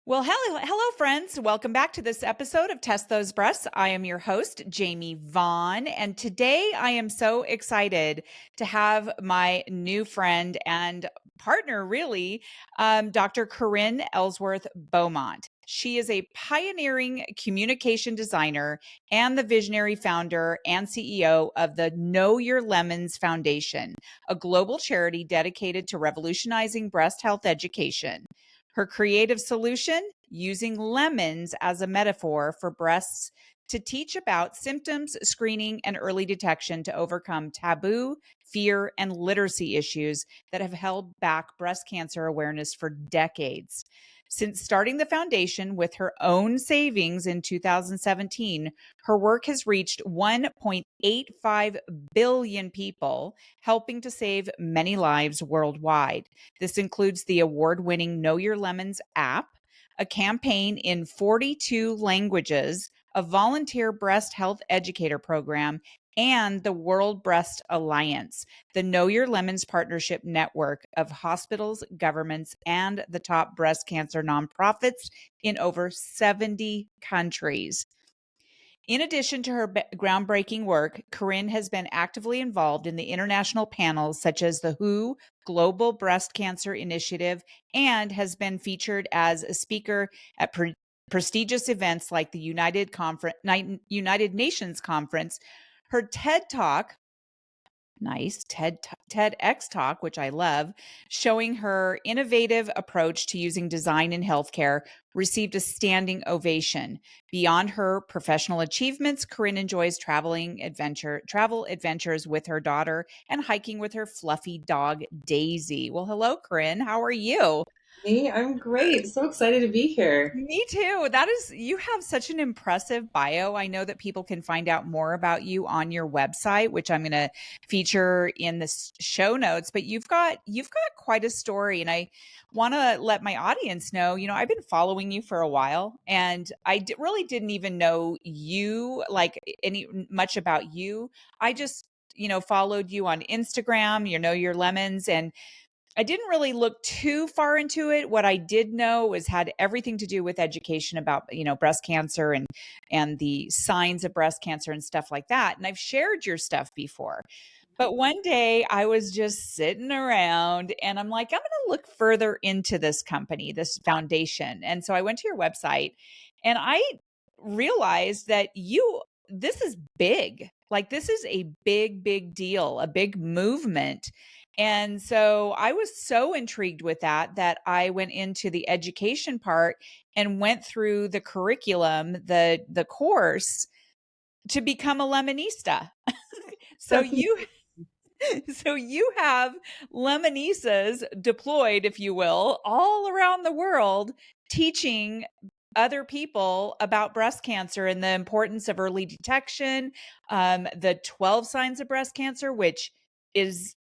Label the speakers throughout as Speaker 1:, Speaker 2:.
Speaker 1: Well, hello, friends. Welcome back to this episode of Test Those Breasts. I am your host, Jamie Vaughn, and today I am so excited to have my new friend and partner, really, Dr. Corrine Ellsworth-Beaumont. She is a pioneering communication designer and the visionary founder and CEO of the Know Your Lemons Foundation, a global charity dedicated to revolutionizing breast health education. Her creative solution, using lemons as a metaphor for breasts to teach about symptoms, screening, and early detection to overcome taboo, fear, and literacy issues that have held back breast cancer awareness for decades. Since starting the foundation with her own savings in 2017, her work has reached 1.85 billion people, helping to save many lives worldwide. This includes the award-winning Know Your Lemons app, a campaign in 42 languages, a volunteer breast health educator program, and the World Breast Alliance, the Know Your Lemons partnership network of hospitals, governments, and the top breast cancer nonprofits in over 70 countries. In addition to her groundbreaking work, Corrine has been actively involved in the international panels such as the WHO Global Breast Cancer Initiative and has been featured as a speaker at prestigious events like the United Nations Conference. Her TED Talk, nice TEDx talk, which I love, showing her innovative approach to using design in healthcare, received a standing ovation. Beyond her professional achievements, Corinne enjoys travel adventures with her daughter and hiking with her fluffy dog Daisy. Well, hello, Corinne. How are you?
Speaker 2: Me, I'm great. So excited to be here.
Speaker 1: Me too. You have such an impressive bio. I know that people can find out more about you on your website, which I'm going to feature in the show notes, but you've got quite a story and I want to let my audience know, I've been following you for a while and really didn't even know you like any much about you. I just, followed you on Instagram, Your Lemons, and I didn't really look too far into it. What I did know was had everything to do with education about, breast cancer and the signs of breast cancer and stuff like that. And I've shared your stuff before. But one day I was just sitting around and I'm like, I'm going to look further into this company, this foundation. And so I went to your website and I realized that this is big. Like, this is a big, big deal, a big movement. And so I was so intrigued with that I went into the education part and went through the curriculum, the course to become a lemonista. So
Speaker 2: That's
Speaker 1: you so you have lemonisas deployed, if you will, all around the world teaching other people about breast cancer and the importance of early detection, the 12 signs of breast cancer, which is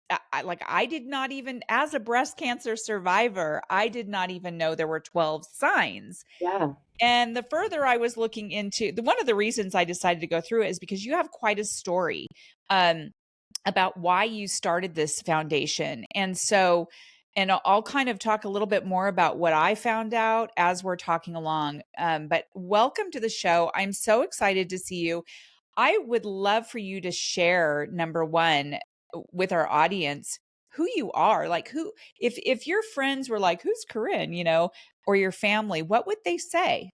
Speaker 1: like, I did not even, as a breast cancer survivor, I did not even know there were 12 signs.
Speaker 2: yeah.
Speaker 1: And the further I was looking into one of the reasons I decided to go through it is because you have quite a story. About why you started this foundation. And so, and I'll kind of talk a little bit more about what I found out as we're talking along. But welcome to the show. I'm so excited to see you. I would love for you to share, number one, with our audience, who you are. Like, if your friends were like, who's Corinne, or your family, what would they say?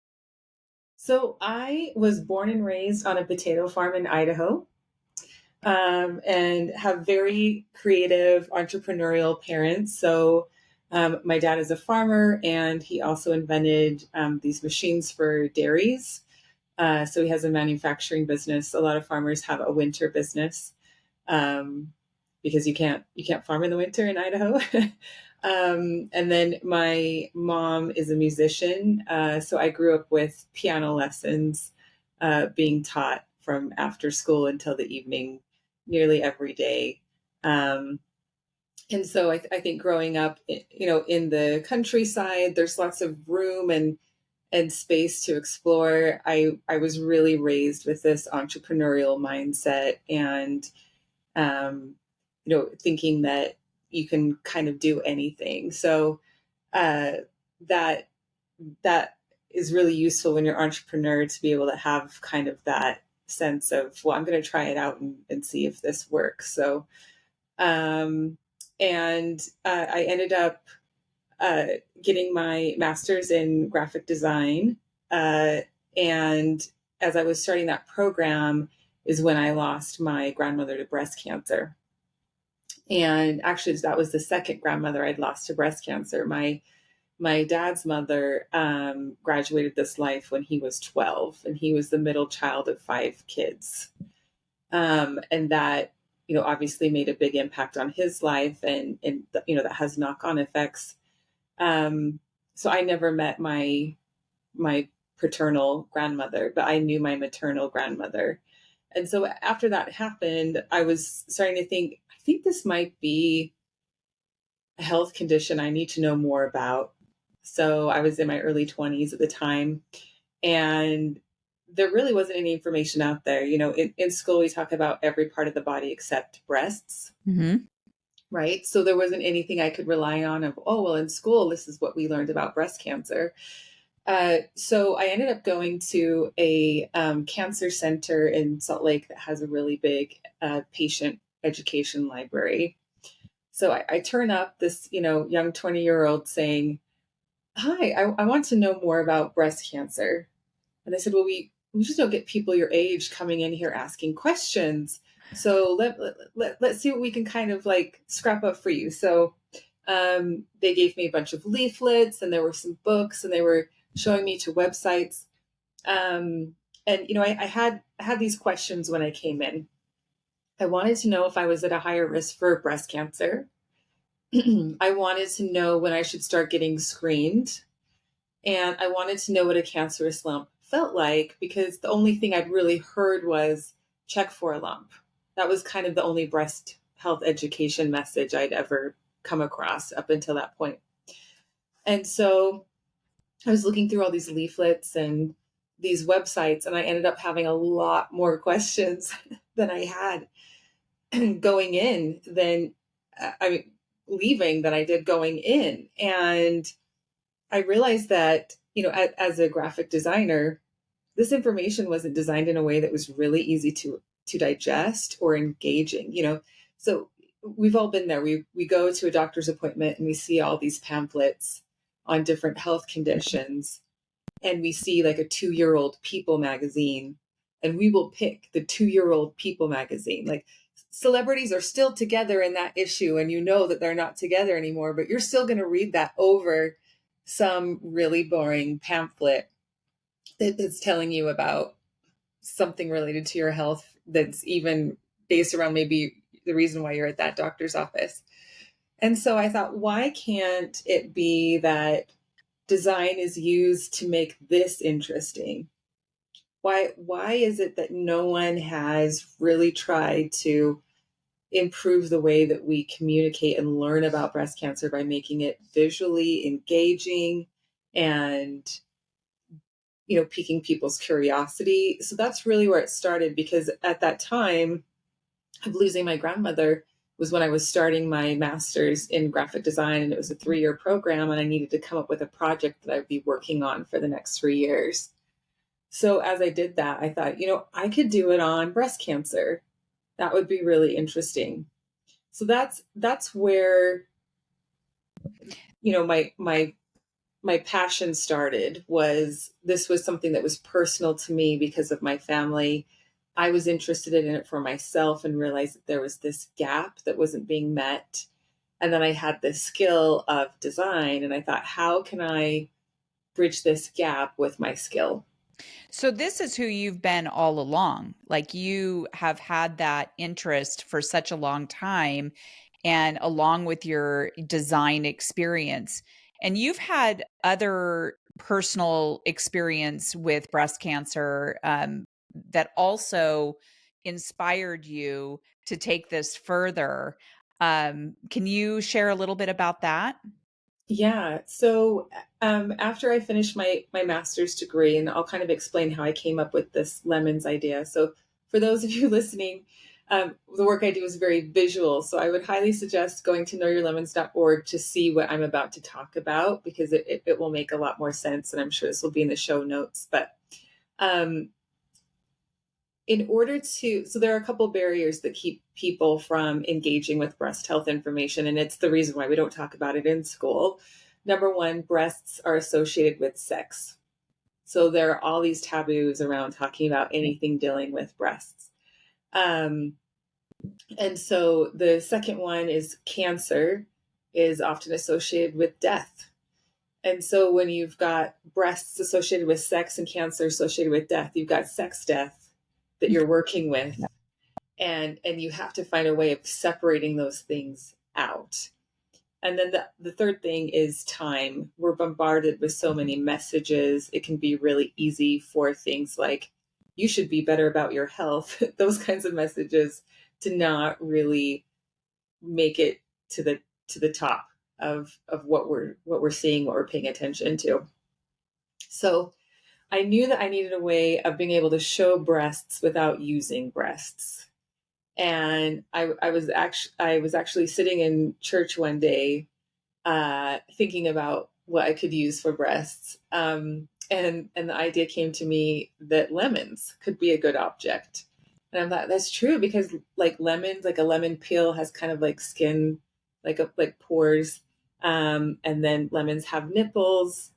Speaker 2: So I was born and raised on a potato farm in Idaho, and have very creative entrepreneurial parents. So my dad is a farmer and he also invented these machines for dairies. So he has a manufacturing business. A lot of farmers have a winter business. Because you can't farm in the winter in Idaho. And then my mom is a musician, so I grew up with piano lessons being taught from after school until the evening, nearly every day. Um, and so I think growing up, in the countryside, there's lots of room and space to explore. I was really raised with this entrepreneurial mindset and um, thinking that you can kind of do anything. So uh, that that is really useful when you're an entrepreneur to be able to have kind of that sense of, well, I'm going to try it out and see if this works. So, um, and I ended up uh, getting my master's in graphic design. Uh, and as I was starting that program, is when I lost my grandmother to breast cancer. And actually, that was the second grandmother I'd lost to breast cancer. My dad's mother graduated this life when he was 12, and he was the middle child of 5 kids. And that, obviously made a big impact on his life, and that has knock-on effects. So I never met my paternal grandmother, but I knew my maternal grandmother. And so after that happened, I was starting to think, I think this might be a health condition I need to know more about. So I was in my early 20s at the time, and there really wasn't any information out there. In school, we talk about every part of the body except breasts.
Speaker 1: Mm-hmm.
Speaker 2: Right. So there wasn't anything I could rely on of, oh, well, in school, this is what we learned about breast cancer. So I ended up going to a cancer center in Salt Lake that has a really big patient education library. So I turn up this, young 20-year-old saying, hi, I want to know more about breast cancer. And they said, well, we just don't get people your age coming in here asking questions. So let's see what we can kind of like scrap up for you. So they gave me a bunch of leaflets, and there were some books, and they were showing me to websites. And I had these questions when I came in. I wanted to know if I was at a higher risk for breast cancer. I wanted to know when I should start getting screened. And I wanted to know what a cancerous lump felt like, because the only thing I'd really heard was check for a lump. That was kind of the only breast health education message I'd ever come across up until that point. And so I was looking through all these leaflets and these websites, and I ended up having a lot more questions than I had going in than leaving than I did going in. And I realized that, as a graphic designer, this information wasn't designed in a way that was really easy to digest or engaging. So we've all been there. We go to a doctor's appointment and we see all these pamphlets on different health conditions, and we see like a 2-year-old People magazine, and we will pick the 2-year-old People magazine. Like, celebrities are still together in that issue, and that they're not together anymore, but you're still going to read that over some really boring pamphlet that's telling you about something related to your health that's even based around maybe the reason why you're at that doctor's office. And so I thought, why can't it be that design is used to make this interesting? Why is it that no one has really tried to improve the way that we communicate and learn about breast cancer by making it visually engaging and piquing people's curiosity? So that's really where it started, because at that time of losing my grandmother was when I was starting my master's in graphic design, and it was a 3-year program, and I needed to come up with a project that I'd be working on for the next 3 years. So as I did that, I thought, I could do it on breast cancer. That would be really interesting. So that's where, my passion started. This was something that was personal to me because of my family. I was interested in it for myself and realized that there was this gap that wasn't being met. And then I had this skill of design, and I thought, how can I bridge this gap with my skill?
Speaker 1: So this is who you've been all along. Like, you have had that interest for such a long time, and along with your design experience. And you've had other personal experience with breast cancer that also inspired you to take this further. Can you share a little bit about that?
Speaker 2: Yeah. So after I finished my master's degree, and I'll kind of explain how I came up with this lemons idea. So for those of you listening, the work I do is very visual. So I would highly suggest going to knowyourlemons.org to see what I'm about to talk about, because it will make a lot more sense. And I'm sure this will be in the show notes. But um, in order to, so there are a couple barriers that keep people from engaging with breast health information. And it's the reason why we don't talk about it in school. Number one, breasts are associated with sex. So there are all these taboos around talking about anything dealing with breasts. And so the second one is cancer is often associated with death. And so when you've got breasts associated with sex and cancer associated with death, you've got sex death that you're working with. And you have to find a way of separating those things out. And then the third thing is time. We're bombarded with so many messages. It can be really easy for things like, you should be better about your health, those kinds of messages, to not really make it to the top of what we're seeing, what we're paying attention to. So I knew that I needed a way of being able to show breasts without using breasts. And I was actually sitting in church one day, thinking about what I could use for breasts. And the idea came to me that lemons could be a good object. And I thought that's true, because like lemons, like a lemon peel has kind of like skin, like pores. And then lemons have nipples.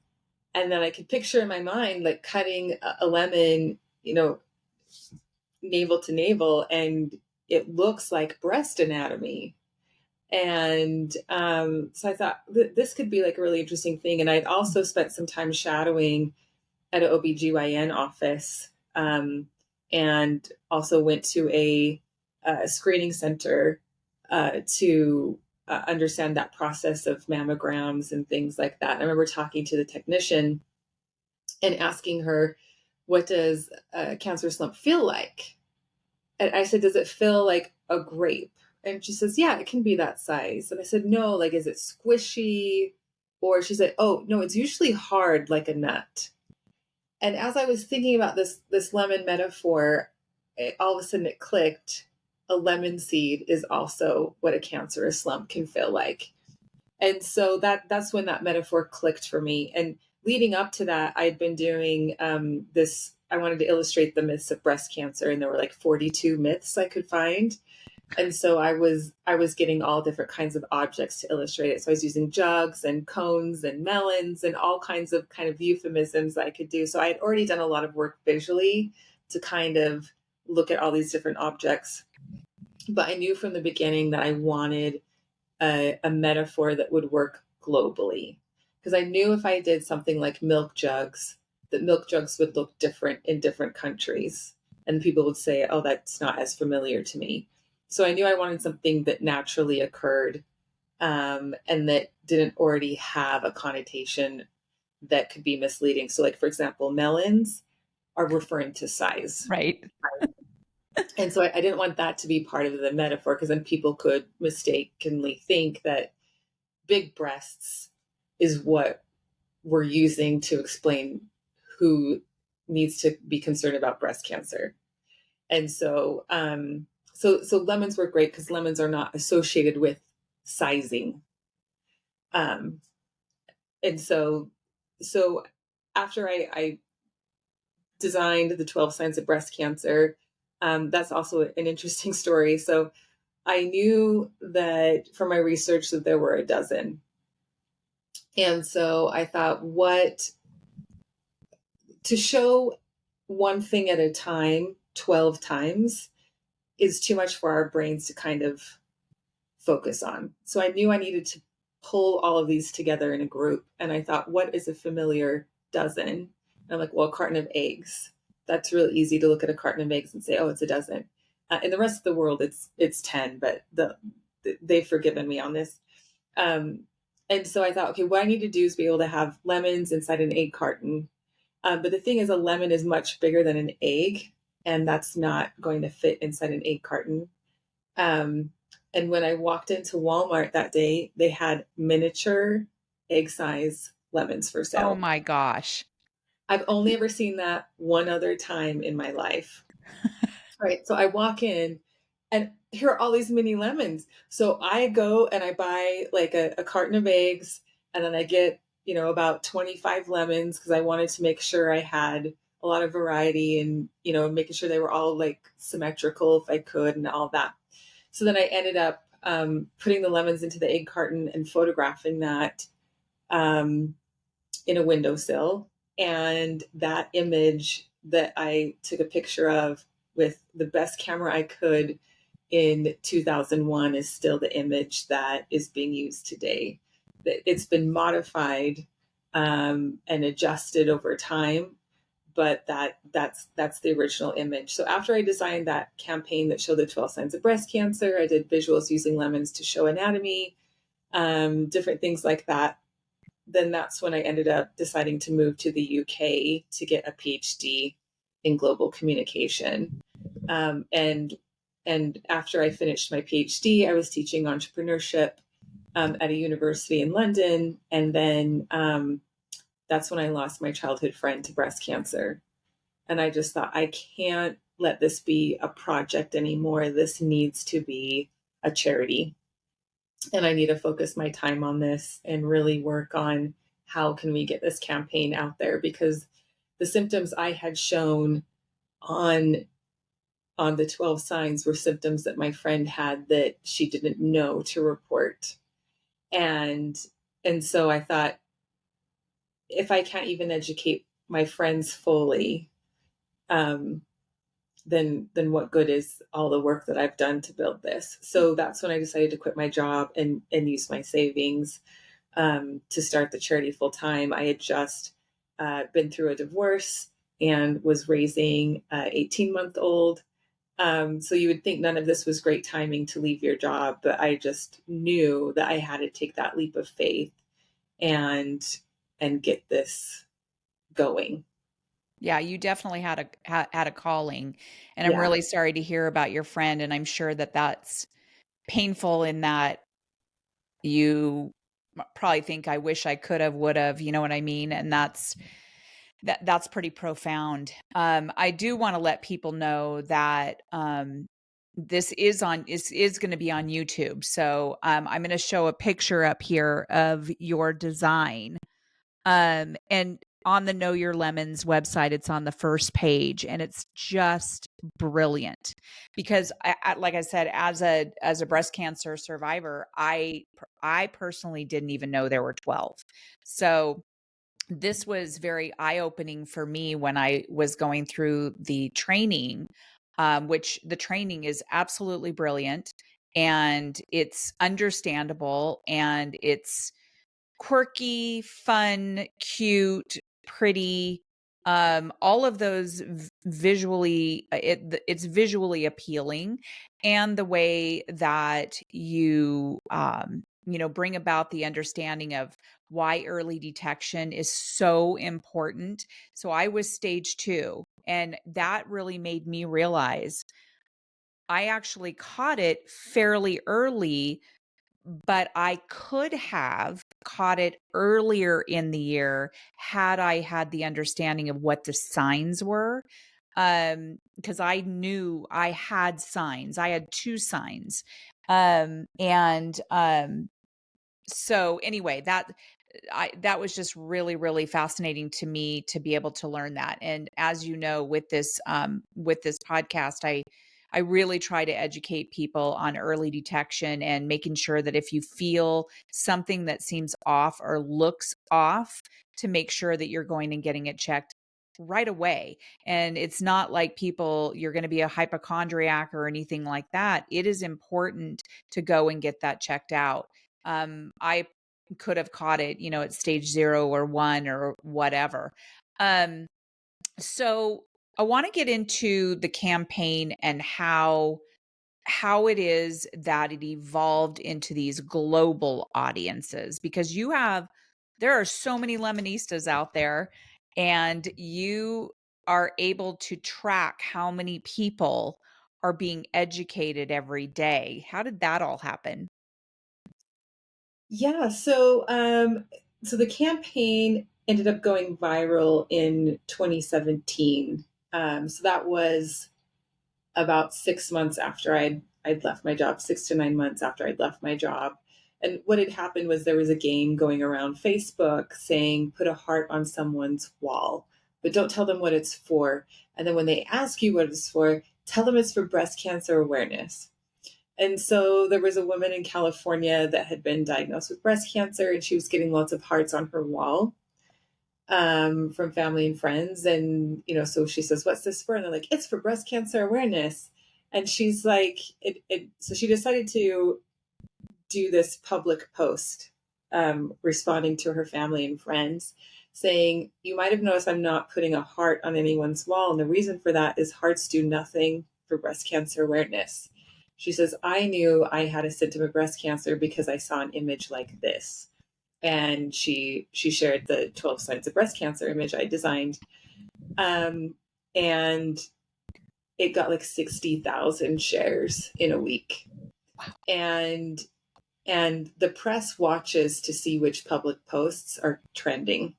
Speaker 2: And then I could picture in my mind, like cutting a lemon, navel to navel, and it looks like breast anatomy. And so I thought this could be like a really interesting thing. And I'd also spent some time shadowing at an OBGYN office, and also went to a screening center to understand that process of mammograms and things like that. And I remember talking to the technician and asking her, what does a cancerous lump feel like? And I said, does it feel like a grape? And she says, yeah, it can be that size. And I said, no, like, is it squishy? Or she said, oh, no, it's usually hard like a nut. And as I was thinking about this lemon metaphor, all of a sudden it clicked. A lemon seed is also what a cancerous lump can feel like. And so that's when that metaphor clicked for me. And leading up to that, I'd been doing this. I wanted to illustrate the myths of breast cancer, and there were like 42 myths I could find. And so I was getting all different kinds of objects to illustrate it. So I was using jugs and cones and melons and all kinds of kind of euphemisms that I could do. So I had already done a lot of work visually to kind of look at all these different objects. But I knew from the beginning that I wanted a metaphor that would work globally. Because I knew if I did something like milk jugs, that milk jugs would look different in different countries. And people would say, oh, that's not as familiar to me. So I knew I wanted something that naturally occurred, and that didn't already have a connotation that could be misleading. So like, for example, melons are referring to size.
Speaker 1: Right.
Speaker 2: And so I didn't want that to be part of the metaphor, because then people could mistakenly think that big breasts is what we're using to explain who needs to be concerned about breast cancer. And so, so lemons were great because lemons are not associated with sizing. And so after I designed the 12 signs of breast cancer, that's also an interesting story. So I knew that from my research that there were a dozen. And so I thought, to show one thing at a time 12 times is too much for our brains to kind of focus on. So I knew I needed to pull all of these together in a group. And I thought, what is a familiar dozen? And I'm like, well, a carton of eggs. That's really easy to look at a carton of eggs and say, oh, it's a dozen. In the rest of the world, it's 10, but they've forgiven me on this. And so I thought, okay, what I need to do is be able to have lemons inside an egg carton. But the thing is, a lemon is much bigger than an egg, and that's not going to fit inside an egg carton. And when I walked into Walmart that day, they had miniature egg size lemons for sale.
Speaker 1: Oh my gosh.
Speaker 2: I've only ever seen that one other time in my life. All right. So I walk in, and here are all these mini lemons. So I go and I buy like a carton of eggs, and then I get, about 25 lemons because I wanted to make sure I had a lot of variety and, making sure they were all like symmetrical if I could and all that. So then I ended up putting the lemons into the egg carton and photographing that um, in a windowsill. And that image that I took a picture of with the best camera I could in 2001 is still the image that is being used today. It's been modified and adjusted over time, but that's the original image. So after I designed that campaign that showed the 12 signs of breast cancer, I did visuals using lemons to show anatomy, different things like that. Then that's when I ended up deciding to move to the UK to get a PhD in global communication. Um, and and after I finished my PhD, I was teaching entrepreneurship at a university in London, and then that's when I lost my childhood friend to breast cancer. And I just thought, I can't let this be a project anymore. This needs to be a charity, and I need to focus my time on this and really work on how can we get this campaign out there, because the symptoms I had shown on the 12 signs were symptoms that my friend had that she didn't know to report. And so I thought, if I can't even educate my friends fully, um, then what good is all the work that I've done to build this? So that's when I decided to quit my job and use my savings to start the charity full time. I had just been through a divorce and was raising an 18-month-old. So you would think none of this was great timing to leave your job, but I just knew that I had to take that leap of faith and get this going.
Speaker 1: Yeah, you definitely had a calling, and I'm
Speaker 2: Yeah.
Speaker 1: really sorry to hear about your friend, and I'm sure that that's painful in that you probably think, "I wish I could have, would have," you know what I mean? And that's pretty profound. I do wanna let people know that, this is gonna be on YouTube, so, I'm gonna show a picture up here of your design. And on the Know Your Lemons website, it's on the first page, and it's just brilliant because like I said, as a breast cancer survivor, I personally didn't even know there were 12. So this was very eye-opening for me when I was going through the training, which the training is absolutely brilliant, and it's understandable, and it's quirky, fun, cute, pretty, all of those visually it's visually appealing, and the way that you bring about the understanding of why early detection is so important. So I was stage 2, and that really made me realize I actually caught it fairly early, but I could have caught it earlier in the year had I had the understanding of what the signs were. Because I knew I had signs. I had 2 signs. And so anyway, that was just really, really fascinating to me to be able to learn that. And as you know, with this podcast, I really try to educate people on early detection and making sure that if you feel something that seems off or looks off, to make sure that you're going and getting it checked right away. And it's not like you're going to be a hypochondriac or anything like that. It is important to go and get that checked out. I could have caught it, at stage 0 or 1 or whatever. Um, so I want to get into the campaign and how it is that it evolved into these global audiences, because there are so many Lemonistas out there, and you are able to track how many people are being educated every day. How did that all happen?
Speaker 2: Yeah. So the campaign ended up going viral in 2017. So that was about 6 months after I'd I'd left my job 6 to 9 months after I'd left my job. And what had happened was there was a game going around Facebook saying, put a heart on someone's wall, but don't tell them what it's for. And then when they ask you what it's for, tell them it's for breast cancer awareness. And so there was a woman in California that had been diagnosed with breast cancer, and she was getting lots of hearts on her wall from family and friends. And, so she says, what's this for? And they're like, it's for breast cancer awareness. And she's like, so she decided to do this public post responding to her family and friends saying, you might have noticed I'm not putting a heart on anyone's wall. And the reason for that is hearts do nothing for breast cancer awareness. She says, I knew I had a symptom of breast cancer because I saw an image like this. And she shared the 12 signs of breast cancer image I designed. And it got like 60,000 shares in a week.
Speaker 1: Wow.
Speaker 2: And the press watches to see which public posts are trending.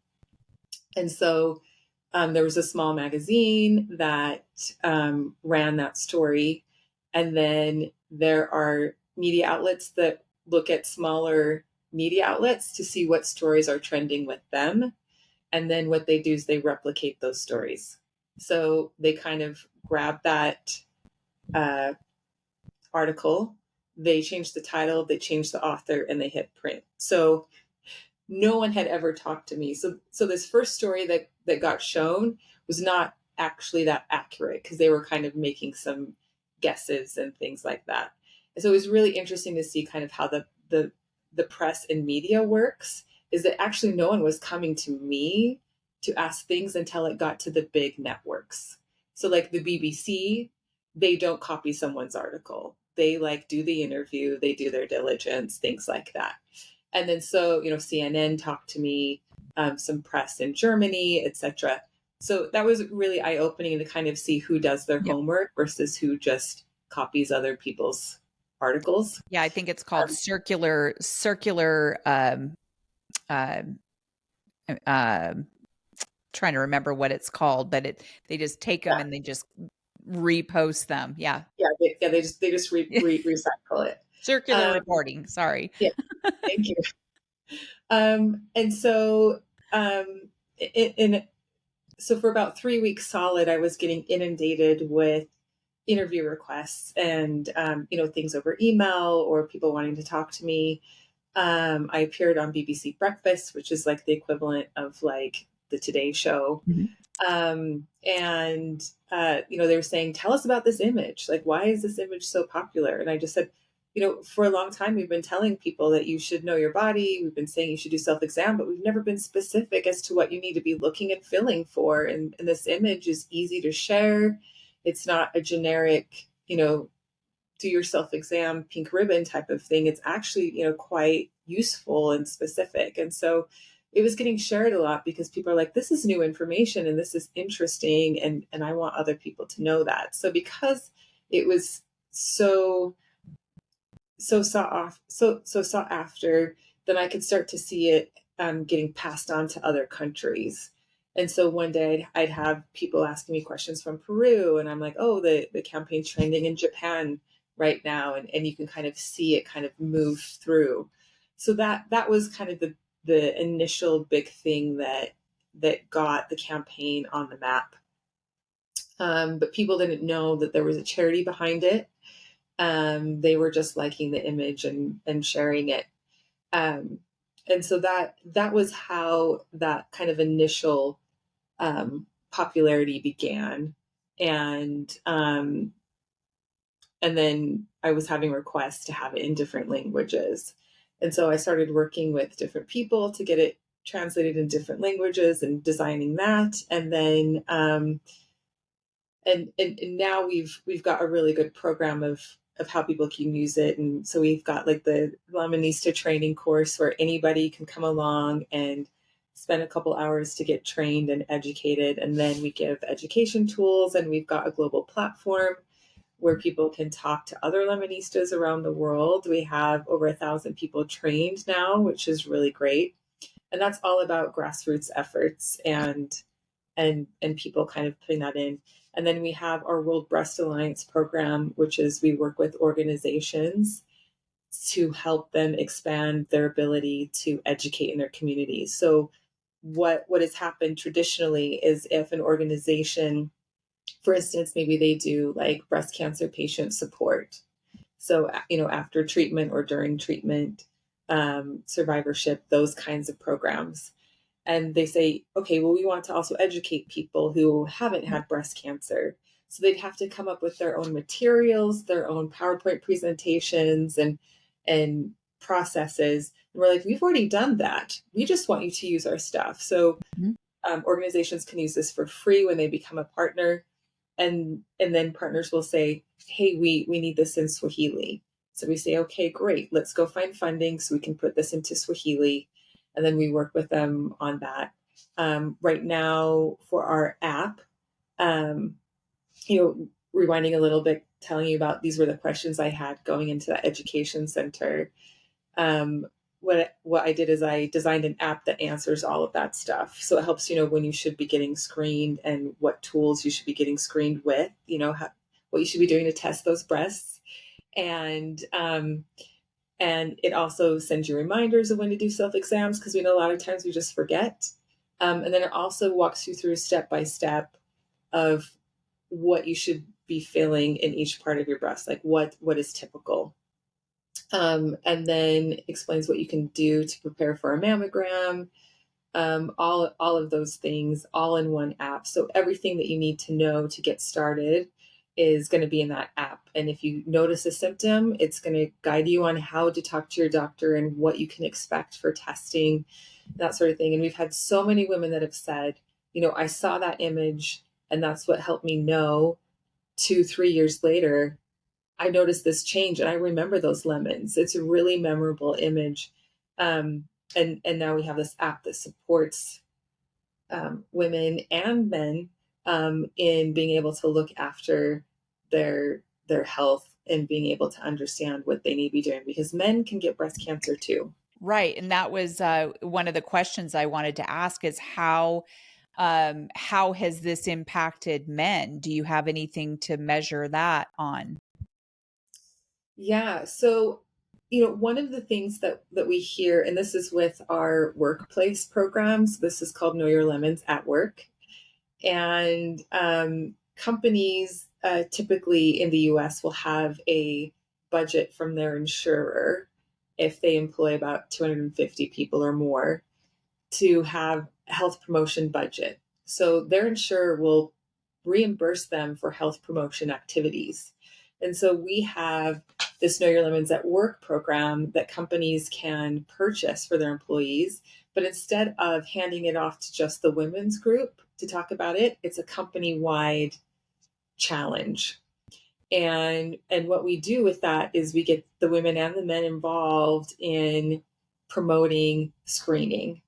Speaker 2: And so there was a small magazine that ran that story. And then there are media outlets that look at smaller media outlets to see what stories are trending with them. And then what they do is they replicate those stories. So they kind of grab that article, they changed the title, they changed the author, and they hit print. So no one had ever talked to me. So this first story that got shown was not actually that accurate because they were kind of making some guesses and things like that. And so it was really interesting to see kind of how the press and media works, is that actually no one was coming to me to ask things until it got to the big networks. So like the BBC, they don't copy someone's article. They do the interview, they do their diligence, things like that. And then so, CNN talked to me, some press in Germany, etc. So that was really eye-opening to kind of see who does their homework versus who just copies other people's articles.
Speaker 1: Yeah, I think it's called circular trying to remember what it's called, but they just take them and they just repost them. Yeah.
Speaker 2: They just recycle it.
Speaker 1: Circular reporting. Sorry.
Speaker 2: Yeah. Thank you. And so, so for about 3 weeks solid, I was getting inundated with interview requests and, things over email or people wanting to talk to me. I appeared on BBC Breakfast, which is like the equivalent of like the Today Show.
Speaker 1: Mm-hmm.
Speaker 2: They were saying, tell us about this image. Like, why is this image so popular? And I just said, for a long time, we've been telling people that you should know your body. We've been saying you should do self-exam, but we've never been specific as to what you need to be looking and feeling for. And this image is easy to share. It's not a generic, do your self-exam, pink ribbon type of thing. It's actually, quite useful and specific. And so it was getting shared a lot because people are like, this is new information and this is interesting. And I want other people to know that. So because it was so sought after, then I could start to see it getting passed on to other countries. And so one day I'd have people asking me questions from Peru, and I'm like, oh, the campaign's trending in Japan right now, and you can kind of see it kind of move through. So that was kind of the initial big thing that got the campaign on the map. But people didn't know that there was a charity behind it. They were just liking the image and sharing it. And so that was how that kind of initial popularity began. And then I was having requests to have it in different languages. And so I started working with different people to get it translated in different languages and designing that. And then, and now we've got a really good program of how people can use it. And so we've got like the Lamanista training course where anybody can come along and spend a couple hours to get trained and educated. And then we give education tools, and we've got a global platform where people can talk to other Lamanistas around the world. We have over 1,000 people trained now, which is really great. And that's all about grassroots efforts and and people kind of putting that in. And then we have our World Breast Alliance program, which is we work with organizations to help them expand their ability to educate in their communities. So what has happened traditionally is if an organization, for instance, maybe they do like breast cancer patient support. So, after treatment or during treatment, survivorship, those kinds of programs. And they say, okay, well, we want to also educate people who haven't had breast cancer. So they'd have to come up with their own materials, their own PowerPoint presentations and processes. And we're like, we've already done that. We just want you to use our stuff. So
Speaker 1: Mhm.
Speaker 2: organizations can use this for free when they become a partner, and then partners will say, hey, we need this in Swahili. So we say, okay, great, let's go find funding so we can put this into Swahili, and then we work with them on that. Right now for our app, um, rewinding a little bit, telling you about these were the questions I had going into that education center. um, what I did is I designed an app that answers all of that stuff. So it helps you know when you should be getting screened and what tools you should be getting screened with. What you should be doing to test those breasts, and it also sends you reminders of when to do self exams because we know a lot of times we just forget. And then it also walks you through step by step of what you should be feeling in each part of your breast, like what is typical, and then explains what you can do to prepare for a mammogram. All of those things all in one app. So everything that you need to know to get started is going to be in that app. And if you notice a symptom, it's going to guide you on how to talk to your doctor and what you can expect for testing, that sort of thing. And we've had so many women that have said, I saw that image and that's what helped me know 2-3 years later I noticed this change and I remember those lemons. It's a really memorable image. And now we have this app that supports women and men in being able to look after their health and being able to understand what they need to be doing because men can get breast cancer too.
Speaker 1: Right. And that was one of the questions I wanted to ask is how has this impacted men? Do you have anything to measure that on?
Speaker 2: Yeah. So, one of the things that we hear, and this is with our workplace programs, this is called Know Your Lemons at Work. And companies typically in the US will have a budget from their insurer if they employ about 250 people or more to have health promotion budget. So their insurer will reimburse them for health promotion activities. And so we have this Know Your Lemons at Work program that companies can purchase for their employees. But instead of handing it off to just the women's group to talk about it, it's a company wide challenge. And what we do with that is we get the women and the men involved in promoting screening.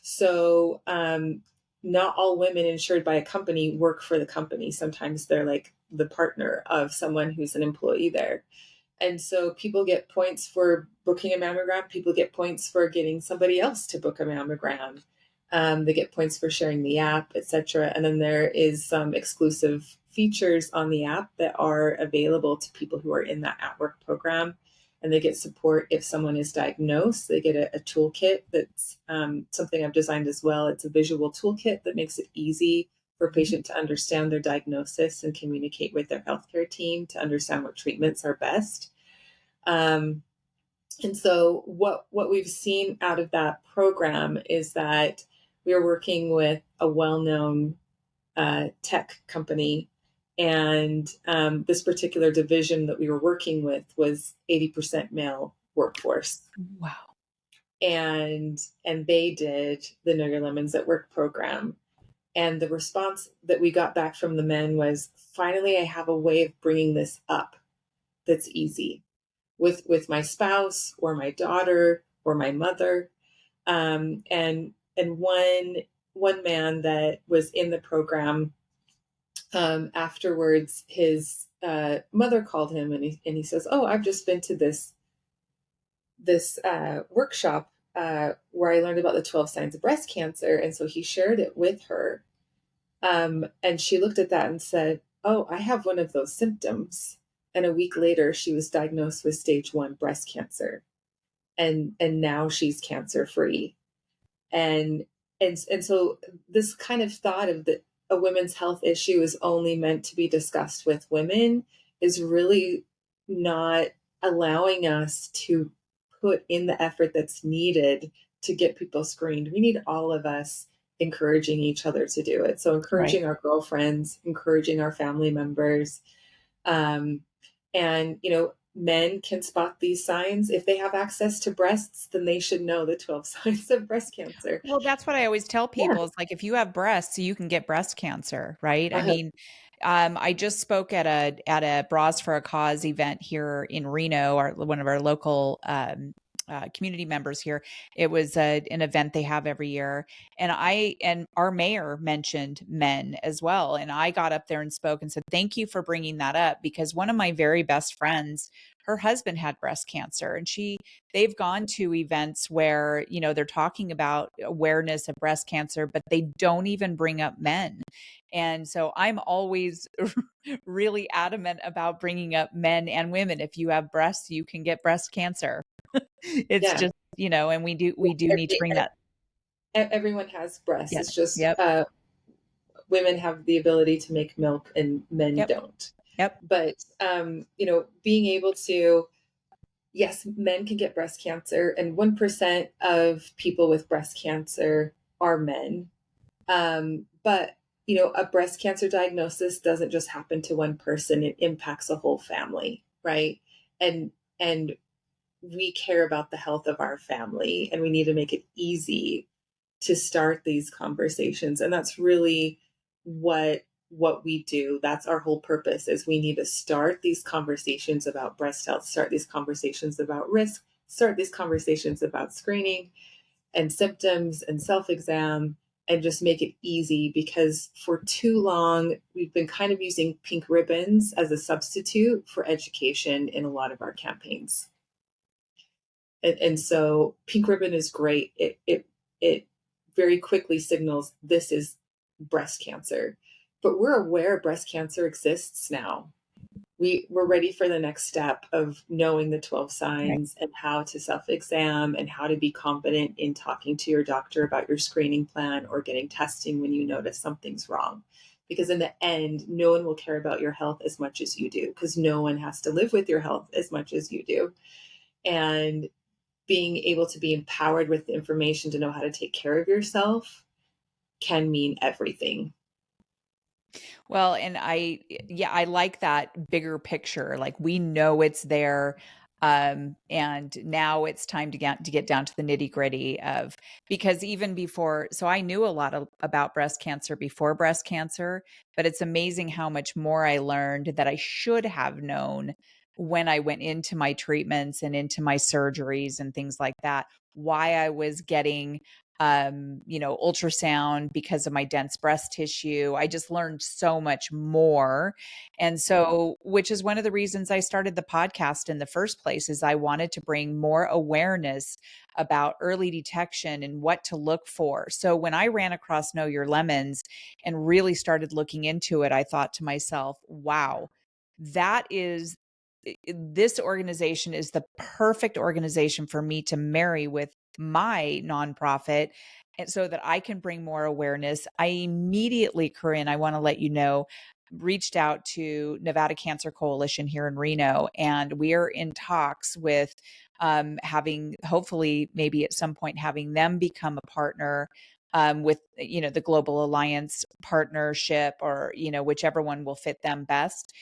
Speaker 2: So not all women insured by a company work for the company. Sometimes they're like the partner of someone who's an employee there. And so people get points for booking a mammogram. People get points for getting somebody else to book a mammogram. They get points for sharing the app, etc. And then there is some exclusive features on the app that are available to people who are in that at work program. And they get support if someone is diagnosed. They get a toolkit that's something I've designed as well. It's a visual toolkit that makes it easy for a patient to understand their diagnosis and communicate with their healthcare team to understand what treatments are best. Um, and so what we've seen out of that program is that we are working with a well-known tech company, and this particular division that we were working with was 80% male workforce,
Speaker 1: Wow.
Speaker 2: and they did the Know Your Lemons at Work program. And the response that we got back from the men was, finally, I have a way of bringing this up that's easy with my spouse or my daughter or my mother. And one man that was in the program, afterwards, his mother called him and he says, "Oh, I've just been to this workshop where I learned about the 12 signs of breast cancer," and so he shared it with her. And she looked at that and said, "Oh, I have one of those symptoms." And a week later, she was diagnosed with stage 1 breast cancer, and now she's cancer free. And and so this kind of thought of that a women's health issue is only meant to be discussed with women is really not allowing us to put in the effort that's needed to get people screened. We need all of us encouraging each other to do it. So
Speaker 1: Right.
Speaker 2: encouraging our girlfriends, encouraging our family members, um, and, men can spot these signs. If they have access to breasts, then they should know the 12 signs of breast cancer.
Speaker 1: Well, that's what I always tell
Speaker 2: Yeah.
Speaker 1: people. It's like if you have breasts, you can get breast cancer, right? I
Speaker 2: Uh,
Speaker 1: mean, I just spoke at a Bras for a Cause event here in Reno, one of our local community members here. It was an event they have every year, and our mayor mentioned men as well. And I got up there and spoke and said, "Thank you for bringing that up," because one of my very best friends, her husband had breast cancer, and they've gone to events where, they're talking about awareness of breast cancer, but they don't even bring up men. And so I'm always really adamant about bringing up men and women. If you have breasts, you can get breast cancer. It's
Speaker 2: yeah.
Speaker 1: just, and we do need to bring that.
Speaker 2: Everyone has breasts.
Speaker 1: Yeah.
Speaker 2: It's just
Speaker 1: Yep.
Speaker 2: women have the ability to make milk and men
Speaker 1: Yep.
Speaker 2: don't.
Speaker 1: Yep.
Speaker 2: But, being able to, yes, men can get breast cancer, and 1% of people with breast cancer are men. But, a breast cancer diagnosis doesn't just happen to one person, it impacts a whole family, right? And we care about the health of our family, and we need to make it easy to start these conversations. And that's really what we do. That's our whole purpose, is we need to start these conversations about breast health, start these conversations about risk, start these conversations about screening and symptoms and self-exam, and just make it easy, because for too long we've been kind of using pink ribbons as a substitute for education in a lot of our campaigns. And so pink ribbon is great. It very quickly signals this is breast cancer, but we're aware breast cancer exists now. We're ready for the next step of knowing the 12
Speaker 1: Right.
Speaker 2: signs and how to self-exam and how to be confident in talking to your doctor about your screening plan or getting testing when you notice something's wrong. Because in the end, no one will care about your health as much as you do, because no one has to live with your health as much as you do. And being able to be empowered with the information to know how to take care of yourself can mean everything.
Speaker 1: Well, and yeah, I like that bigger picture. Like we know it's there. And now it's time to get down to the nitty gritty of, because even before, so I knew a lot about breast cancer before breast cancer, but it's amazing how much more I learned that I should have known when I went into my treatments and into my surgeries and things like that, why I was getting ultrasound because of my dense breast tissue. I just learned so much more. And so, which is one of the reasons I started the podcast in the first place, is I wanted to bring more awareness about early detection and what to look for. So when I ran across Know Your Lemons and really started looking into it, I thought to myself, wow, that is this organization is the perfect organization for me to marry with my nonprofit, and so that I can bring more awareness. I immediately, Corinne, I want to let you know, reached out to Nevada Cancer Coalition here in Reno, and we are in talks with having, hopefully, maybe at some point, having them become a partner with the Global Alliance partnership, or whichever one will fit them best.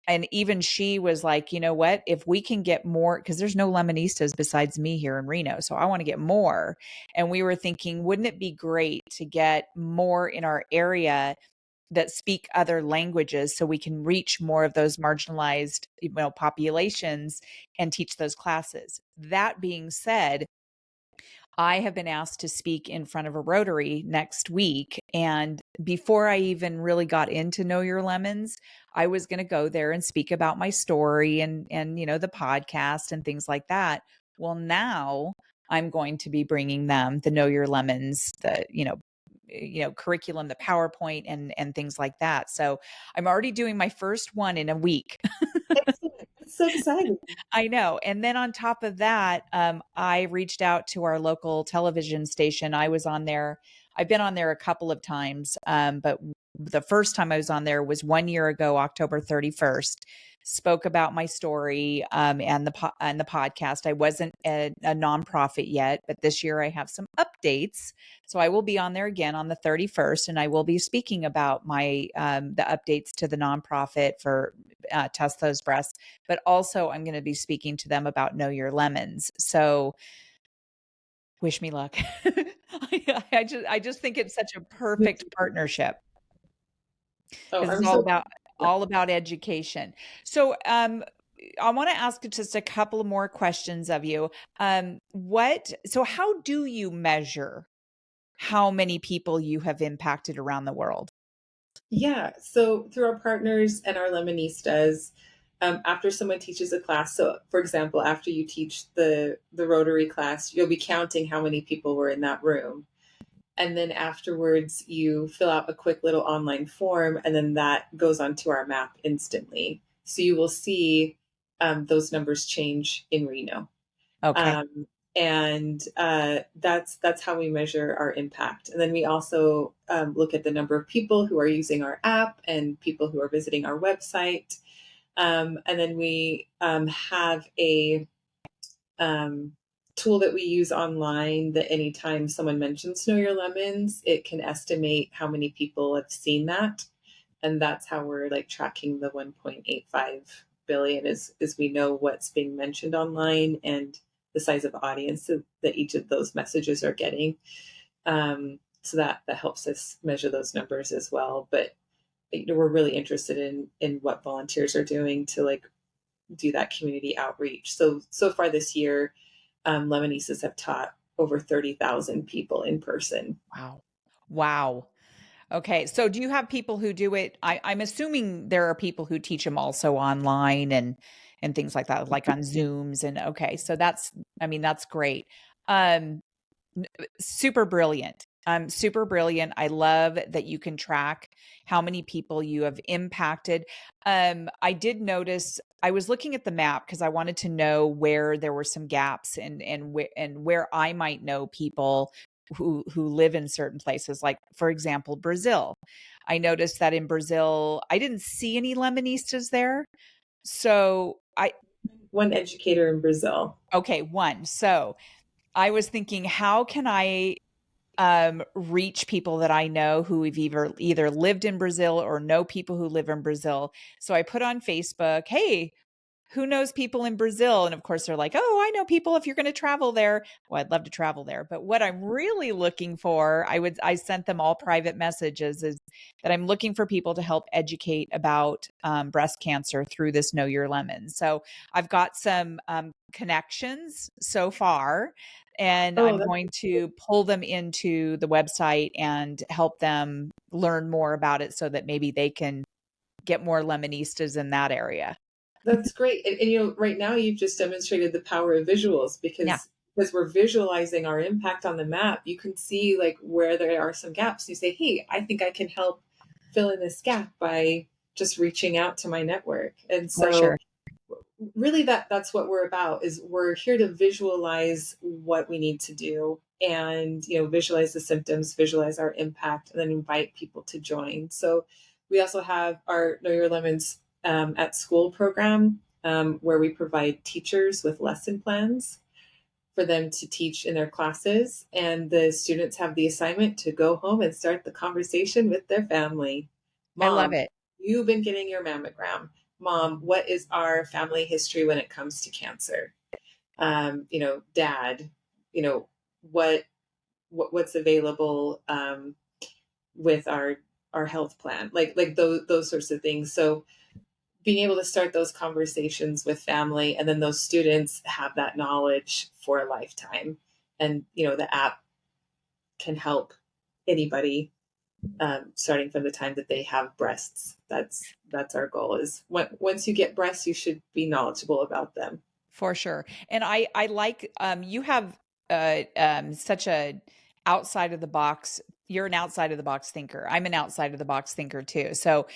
Speaker 1: And even she was like, you know what, if we can get more, because there's no Lemonistas besides me here in Reno. So I want to get more. And we were thinking, wouldn't it be great to get more in our area that speak other languages, so we can reach more of those marginalized, populations and teach those classes. That being said, I have been asked to speak in front of a Rotary next week. And before I even really got into Know Your Lemons, I was going to go there and speak about my story and the podcast and things like that. Well, now I'm going to be bringing them the Know Your Lemons, the curriculum, the PowerPoint and things like that. So I'm already doing my first one in a week.
Speaker 2: Excellent. It's so exciting.
Speaker 1: I know. And then on top of that, I reached out to our local television station. I was on there. I've been on there a couple of times, but the first time I was on there was 1 year ago, October 31st. Spoke about my story and the podcast. I wasn't a nonprofit yet, but this year I have some updates, so I will be on there again on the 31st, and I will be speaking about my the updates to the nonprofit for Test Those Breasts, but also I'm going to be speaking to them about Know Your Lemons. So wish me luck. I just think it's such a
Speaker 2: Me
Speaker 1: perfect
Speaker 2: too.
Speaker 1: partnership
Speaker 2: Oh,
Speaker 1: because it's
Speaker 2: I'm so
Speaker 1: all about education. So I want to ask just a couple of more questions of you. How do you measure how many people you have impacted around the world?
Speaker 2: Yeah. So through our partners and our Lemonistas, after someone teaches a class, so for example, after you teach the Rotary class, you'll be counting how many people were in that room. And then afterwards, you fill out a quick little online form, and then that goes onto our map instantly. So you will see those numbers change in Reno.
Speaker 1: Okay.
Speaker 2: That's how we measure our impact. And then we also look at the number of people who are using our app and people who are visiting our website. And then we have a um, tool that we use online that anytime someone mentions Know Your Lemons, it can estimate how many people have seen that. And that's how we're like tracking the 1.85 billion is we know what's being mentioned online and the size of audience that each of those messages are getting. So that helps us measure those numbers as well. But we're really interested in what volunteers are doing to like do that community outreach. So far this year, Lemonistas have taught over 30,000 people in person.
Speaker 1: Wow. Wow. Okay. So do you have people who do it? I'm assuming there are people who teach them also online and things like that, like on Zooms. And okay, so that's great. Um, Super brilliant. Super brilliant. I love that you can track how many people you have impacted. I did notice I was looking at the map because I wanted to know where there were some gaps and where I might know people who live in certain places. Like for example, Brazil. I noticed that in Brazil, I didn't see any Lemonistas there. So I
Speaker 2: One educator in Brazil.
Speaker 1: okay, one. So I was thinking, how can I reach people that I know who have either lived in Brazil or know people who live in Brazil. So I put on Facebook, hey, who knows people in Brazil? And of course, they're like, oh, I know people if you're going to travel there. Well, I'd love to travel there. But what I'm really looking for, I sent them all private messages, is that I'm looking for people to help educate about breast cancer through this Know Your Lemon. So I've got some connections so far, and
Speaker 2: Oh,
Speaker 1: I'm
Speaker 2: that's
Speaker 1: going to pull them into the website and help them learn more about it so that maybe they can get more Lemonistas in that area.
Speaker 2: That's great. And right now you've just demonstrated the power of visuals
Speaker 1: Yeah,
Speaker 2: because we're visualizing our impact on the map. You can see like where there are some gaps. You say, hey, I think I can help fill in this gap by just reaching out to my network. And
Speaker 1: for sure.
Speaker 2: so really that's what we're about is we're here to visualize what we need to do and visualize the symptoms, visualize our impact, and then invite people to join. So we also have our Know Your Lemons at School program, where we provide teachers with lesson plans for them to teach in their classes, and the students have the assignment to go home and start the conversation with their family.
Speaker 1: I love
Speaker 2: Mom,
Speaker 1: it.
Speaker 2: you've been getting your mammogram. Mom, what is our family history when it comes to cancer? Dad, you know what, what's available with our health plan, like those sorts of things. So being able to start those conversations with family, and then those students have that knowledge for a lifetime. And the app can help anybody, starting from the time that they have breasts. That's our goal, is once you get breasts, you should be knowledgeable about them.
Speaker 1: For sure. And I like you have such a outside of the box you're an outside of the box thinker. I'm an outside of the box thinker too. So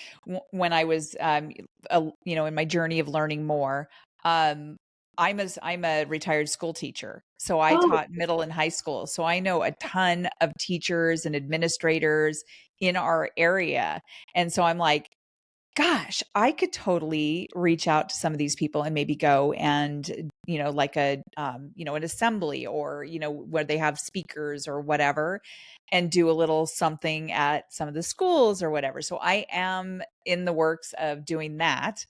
Speaker 1: when I was, in my journey of learning more, um, I'm a retired school teacher. So I
Speaker 2: Oh,
Speaker 1: taught middle and high school. So I know a ton of teachers and administrators in our area. And so I'm like, gosh, I could totally reach out to some of these people and maybe go and, like an assembly, or, where they have speakers or whatever, and do a little something at some of the schools or whatever. So I am in the works of doing that.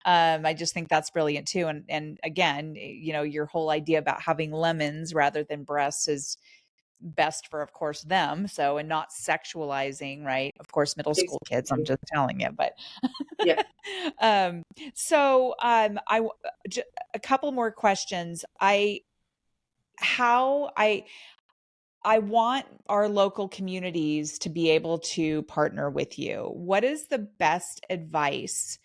Speaker 1: I just think that's brilliant too. And again, your whole idea about having lemons rather than breasts is best for, of course, them. So, and not sexualizing, right? Of course, middle school kids, I'm
Speaker 2: exactly.
Speaker 1: just telling you, but
Speaker 2: Yeah.
Speaker 1: um, a couple more questions. How I want our local communities to be able to partner with you. What is the best advice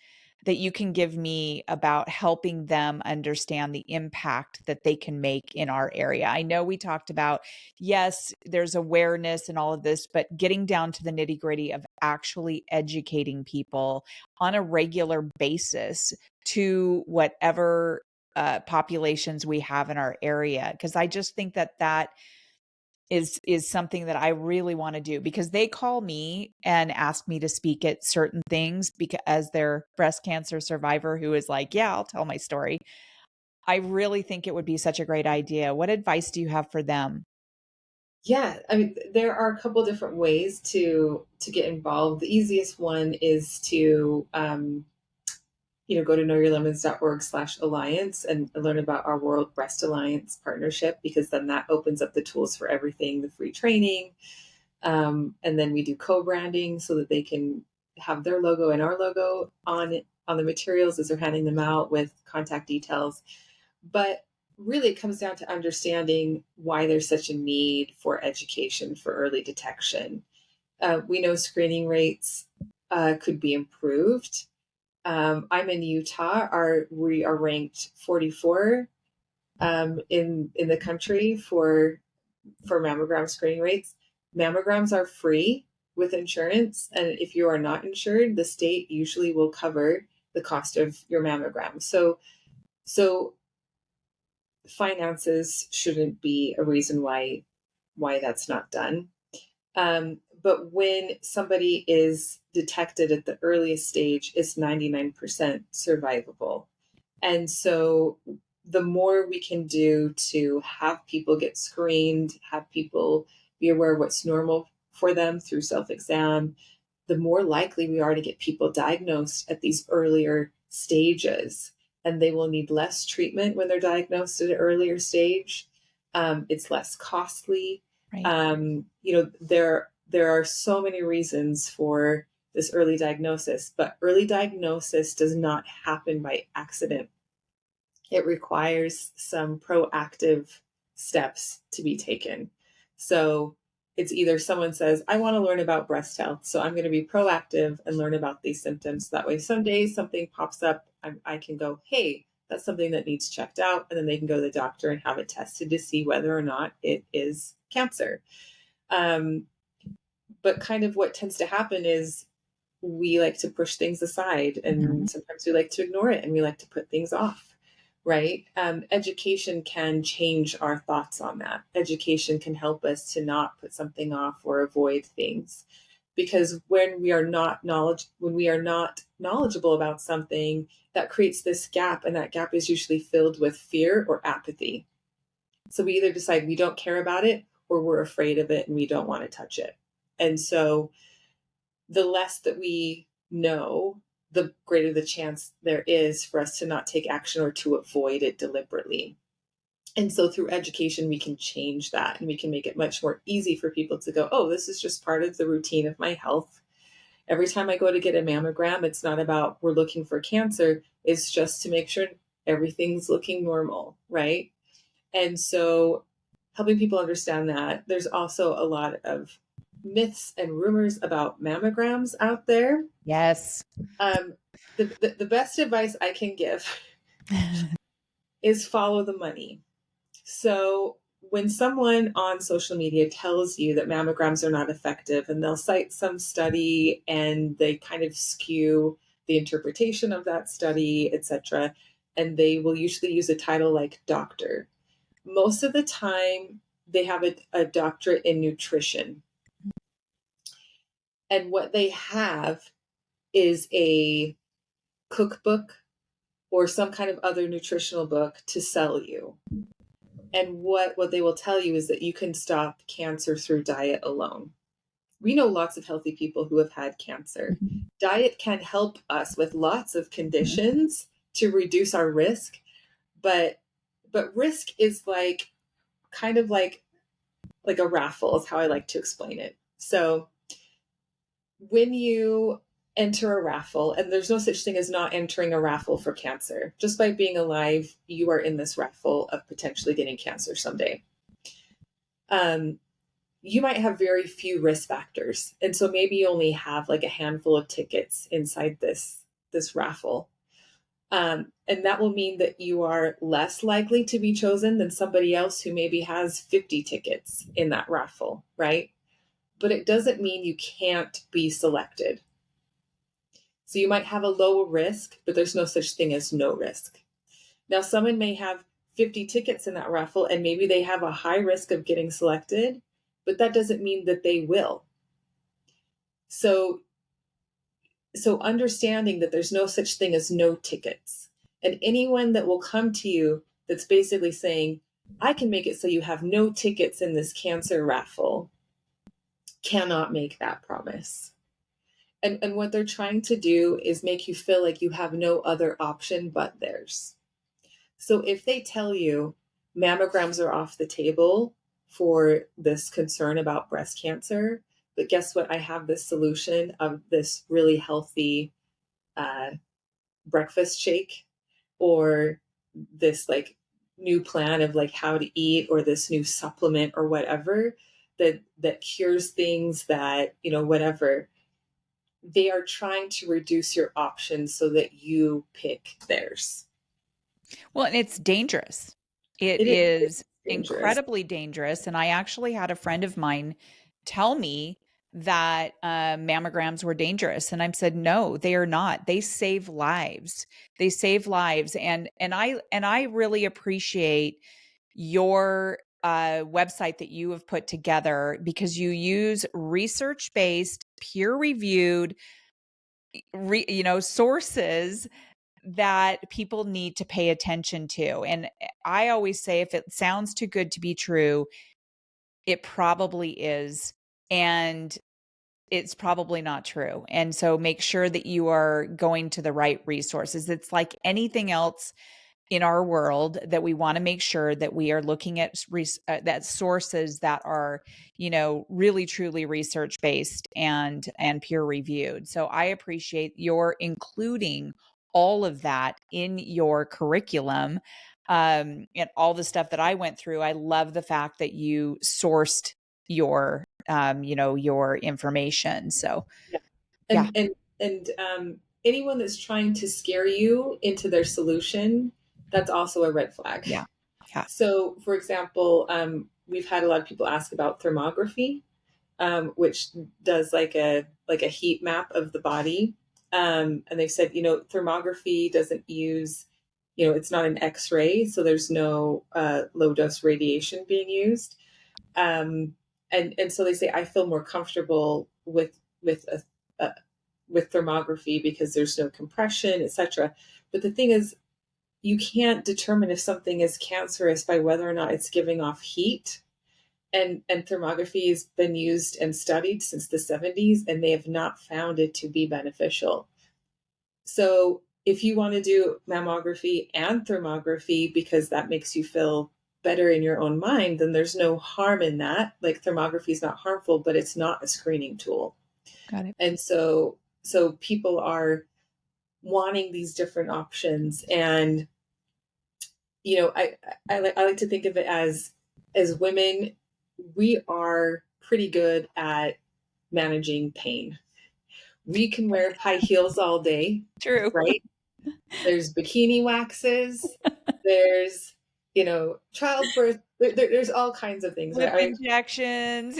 Speaker 1: that you can give me about helping them understand the impact that they can make in our area? I know we talked about, yes, there's awareness and all of this, but getting down to the nitty gritty of actually educating people on a regular basis to whatever populations we have in our area. Because I just think that is something that I really want to do, because they call me and ask me to speak at certain things because as their breast cancer survivor who is like, yeah, I'll tell my story. I really think it would be such a great idea. What advice do you have for them?
Speaker 2: Yeah, I mean, there are a couple different ways to get involved. The easiest one is to go to knowyourlemons.org/alliance and learn about our World Breast Alliance partnership, because then that opens up the tools for everything, the free training, and then we do co-branding so that they can have their logo and our logo on the materials as they're handing them out with contact details. But really, it comes down to understanding why there's such a need for education for early detection. We know screening rates could be improved. I'm in Utah. We are ranked 44 in the country for mammogram screening rates. Mammograms are free with insurance, and if you are not insured, the state usually will cover the cost of your mammogram. So finances shouldn't be a reason why that's not done. But when somebody is detected at the earliest stage, it's 99% survivable. And so the more we can do to have people get screened, have people be aware of what's normal for them through self exam, the more likely we are to get people diagnosed at these earlier stages. And they will need less treatment when they're diagnosed at an earlier stage. It's less costly.
Speaker 1: Right.
Speaker 2: There are so many reasons for this early diagnosis, but early diagnosis does not happen by accident. It requires some proactive steps to be taken. So it's either someone says, I want to learn about breast health, so I'm going to be proactive and learn about these symptoms. That way, someday something pops up, I can go, hey, that's something that needs checked out. And then they can go to the doctor and have it tested to see whether or not it is cancer. Um, but kind of what tends to happen is we like to push things aside,
Speaker 1: Mhm.
Speaker 2: and sometimes we like to ignore it, and we like to put things off, right? Education can change our thoughts on that. Education can help us to not put something off or avoid things, because when we are not knowledgeable about something, that creates this gap, and that gap is usually filled with fear or apathy. So we either decide we don't care about it, or we're afraid of it and we don't want to touch it. And so the less that we know, the greater the chance there is for us to not take action or to avoid it deliberately. And so through education, we can change that, and we can make it much more easy for people to go, oh, this is just part of the routine of my health. Every time I go to get a mammogram, it's not about we're looking for cancer. It's just to make sure everything's looking normal, right? And so helping people understand that. There's also a lot of myths and rumors about mammograms out there.
Speaker 1: Yes.
Speaker 2: Um, the best advice I can give is follow the money. So when someone on social media tells you that mammograms are not effective, and they'll cite some study and they kind of skew the interpretation of that study, etc., and they will usually use a title like doctor. Most of the time, they have a doctorate in nutrition. And what they have is a cookbook or some kind of other nutritional book to sell you. And what they will tell you is that you can stop cancer through diet alone. We know lots of healthy people who have had cancer. Diet can help us with lots of conditions to reduce our risk, but risk is like kind of like a raffle is how I like to explain it. So when you enter a raffle, and there's no such thing as not entering a raffle for cancer. Just by being alive, you are in this raffle of potentially getting cancer someday. You might have very few risk factors. And so maybe you only have like a handful of tickets inside this raffle. And that will mean that you are less likely to be chosen than somebody else who maybe has 50 tickets in that raffle, right? But it doesn't mean you can't be selected. So you might have a lower risk, but there's no such thing as no risk. Now, someone may have 50 tickets in that raffle, and maybe they have a high risk of getting selected, but that doesn't mean that they will. So understanding that there's no such thing as no tickets, and anyone that will come to you that's basically saying, I can make it so you have no tickets in this cancer raffle, cannot make that promise. And what they're trying to do is make you feel like you have no other option but theirs. So if they tell you mammograms are off the table for this concern about breast cancer, but guess what? I have this solution of this really healthy breakfast shake, or this like new plan of like how to eat, or this new supplement or whatever that cures things, that, you know, whatever. They are trying to reduce your options so that you pick theirs.
Speaker 1: Well, and it's dangerous. It
Speaker 2: It is
Speaker 1: is
Speaker 2: dangerous.
Speaker 1: incredibly dangerous. And I actually had a friend of mine tell me that mammograms were dangerous, and I said, no, they are not. They save lives. They save lives, and I really appreciate your website that you have put together, because you use research based, peer reviewed, sources that people need to pay attention to. And I always say, if it sounds too good to be true, it probably is. And it's probably not true. And so make sure that you are going to the right resources. It's like anything else in our world, that we want to make sure that we are looking at that sources that are, really truly research based and peer reviewed. So I appreciate your including all of that in your curriculum, and all the stuff that I went through. I love the fact that you sourced your your information. So
Speaker 2: Yeah.
Speaker 1: yeah.
Speaker 2: And anyone that's trying to scare you into their solution, that's also a red flag.
Speaker 1: Yeah. Yeah.
Speaker 2: So, for example, we've had a lot of people ask about thermography, which does like a heat map of the body. And they've said, thermography doesn't use, it's not an X-ray, so there's no low dose radiation being used. And so they say, I feel more comfortable a with thermography because there's no compression, etc. But the thing is, you can't determine if something is cancerous by whether or not it's giving off heat. And thermography has been used and studied since the 70s, and they have not found it to be beneficial. So if you want to do mammography and thermography because that makes you feel better in your own mind, then there's no harm in that. Like, thermography is not harmful, but it's not a screening tool.
Speaker 1: Got it.
Speaker 2: And so people are wanting these different options. And, I like to think of it as women, we are pretty good at managing pain. We can wear high heels all day,
Speaker 1: True.
Speaker 2: right? There's bikini waxes. There's, childbirth. There's all kinds of things,
Speaker 1: Lip
Speaker 2: right?
Speaker 1: injections.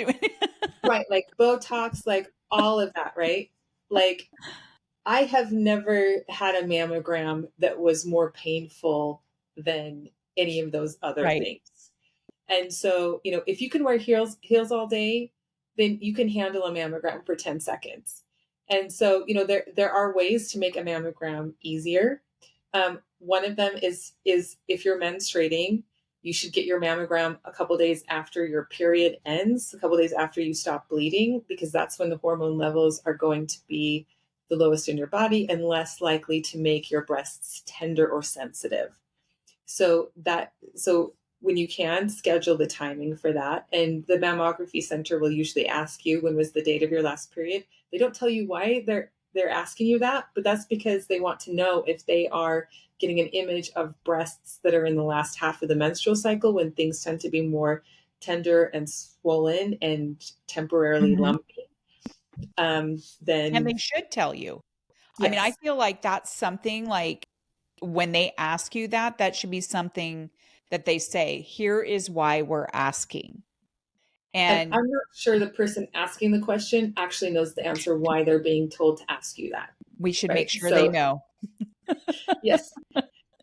Speaker 2: Right, like Botox, like all of that, right? Like I have never had a mammogram that was more painful than any of those other
Speaker 1: Right.
Speaker 2: things. And so, if you can wear heels all day, then you can handle a mammogram for 10 seconds. And so, there are ways to make a mammogram easier. One of them is if you're menstruating, you should get your mammogram a couple days after your period ends, a couple days after you stop bleeding, because that's when the hormone levels are going to be the lowest in your body and less likely to make your breasts tender or sensitive. So when you can schedule the timing for that, and the mammography center will usually ask you when was the date of your last period. They don't tell you why they're asking you that, but that's because they want to know if they are getting an image of breasts that are in the last half of the menstrual cycle, when things tend to be more tender and swollen and temporarily
Speaker 1: Mhm.
Speaker 2: lumpy.
Speaker 1: And
Speaker 2: Then
Speaker 1: they should tell you. I mean, I
Speaker 2: yes.
Speaker 1: feel like that's something like when they ask you that, that should be something that they say, here is why we're asking.
Speaker 2: And
Speaker 1: And
Speaker 2: I'm not sure the person asking the question actually knows the answer why they're being told to ask you that.
Speaker 1: we should make
Speaker 2: Right.
Speaker 1: sure they
Speaker 2: So,
Speaker 1: know.
Speaker 2: yes,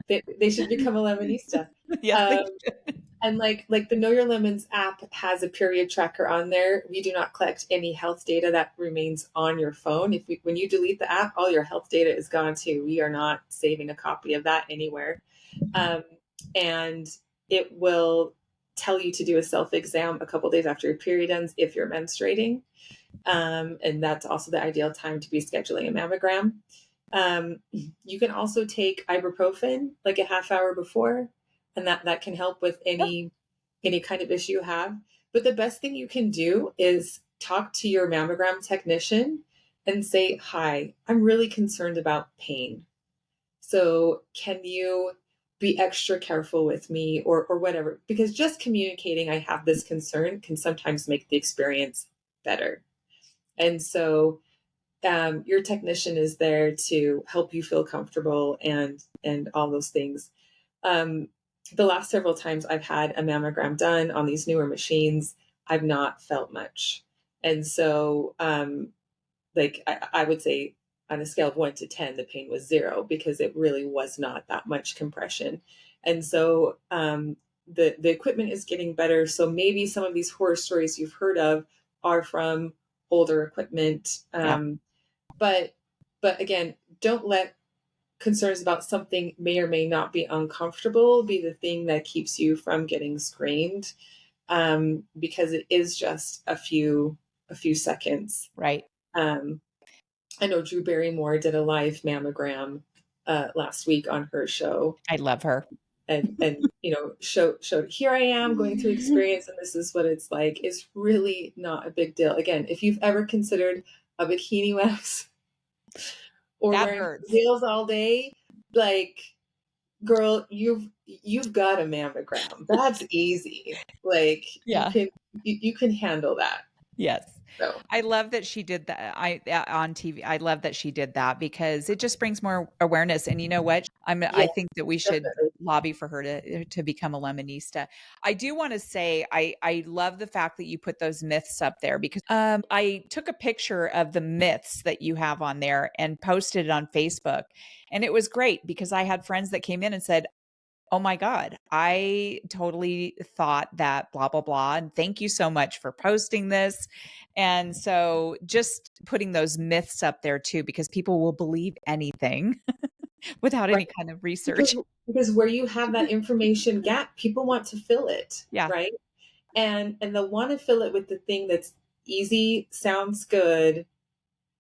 Speaker 2: they should become a Lemonista.
Speaker 1: Yes, they
Speaker 2: Um, and like the Know Your Lemons app has a period tracker on there. We do not collect any health data. That remains on your phone. When you delete the app, all your health data is gone too. We are not saving a copy of that anywhere. Um, and it will tell you to do a self exam a couple days after your period ends if you're menstruating. And that's also the ideal time to be scheduling a mammogram. You can also take ibuprofen like a half hour before, and that can help with any kind of issue you have. But the best thing you can do is talk to your mammogram technician and say, "Hi, I'm really concerned about pain. So can you be extra careful with me," or whatever? Because just communicating, "I have this concern," can sometimes make the experience better. And so your technician is there to help you feel comfortable and all those things. Um, the last several times I've had a mammogram done on these newer machines, I've not felt much. And so, like I would say on a scale of 1 to 10, the pain was 0 because it really was not that much compression. And so the equipment is getting better. So maybe some of these horror stories you've heard of are from older equipment.
Speaker 1: Yeah.
Speaker 2: But again, don't let concerns about something may or may not be uncomfortable be the thing that keeps you from getting screened, because it is just a few seconds.
Speaker 1: Right.
Speaker 2: Um, I know Drew Barrymore did a live mammogram last week on her show,
Speaker 1: I love her.
Speaker 2: and showed, here I am going through experience, and this is what it's like. It's really not a big deal. Again, if you've ever considered a bikini wax or
Speaker 1: That
Speaker 2: wearing
Speaker 1: hurts.
Speaker 2: heels all day, like, girl, you've got a mammogram. That's easy. Like you
Speaker 1: Yeah.
Speaker 2: can you can handle that.
Speaker 1: Yes.
Speaker 2: So
Speaker 1: I love that she did that on TV. I love that she did that because it just brings more awareness. And you know what? I
Speaker 2: yeah,
Speaker 1: think that we should
Speaker 2: definitely.
Speaker 1: lobby for her to become a Lemonista. I do want to say I love the fact that you put those myths up there because I took a picture of the myths that you have on there and posted it on Facebook. And it was great because I had friends that came in and said, oh my God, I totally thought that blah, blah, blah. And thank you so much for posting this. And so just putting those myths up there too, because people will believe anything without
Speaker 2: Right.
Speaker 1: any kind of research.
Speaker 2: Because where you have that information gap, people want to fill it,
Speaker 1: Yeah.
Speaker 2: right? And they'll want to fill it with the thing that's easy, sounds good,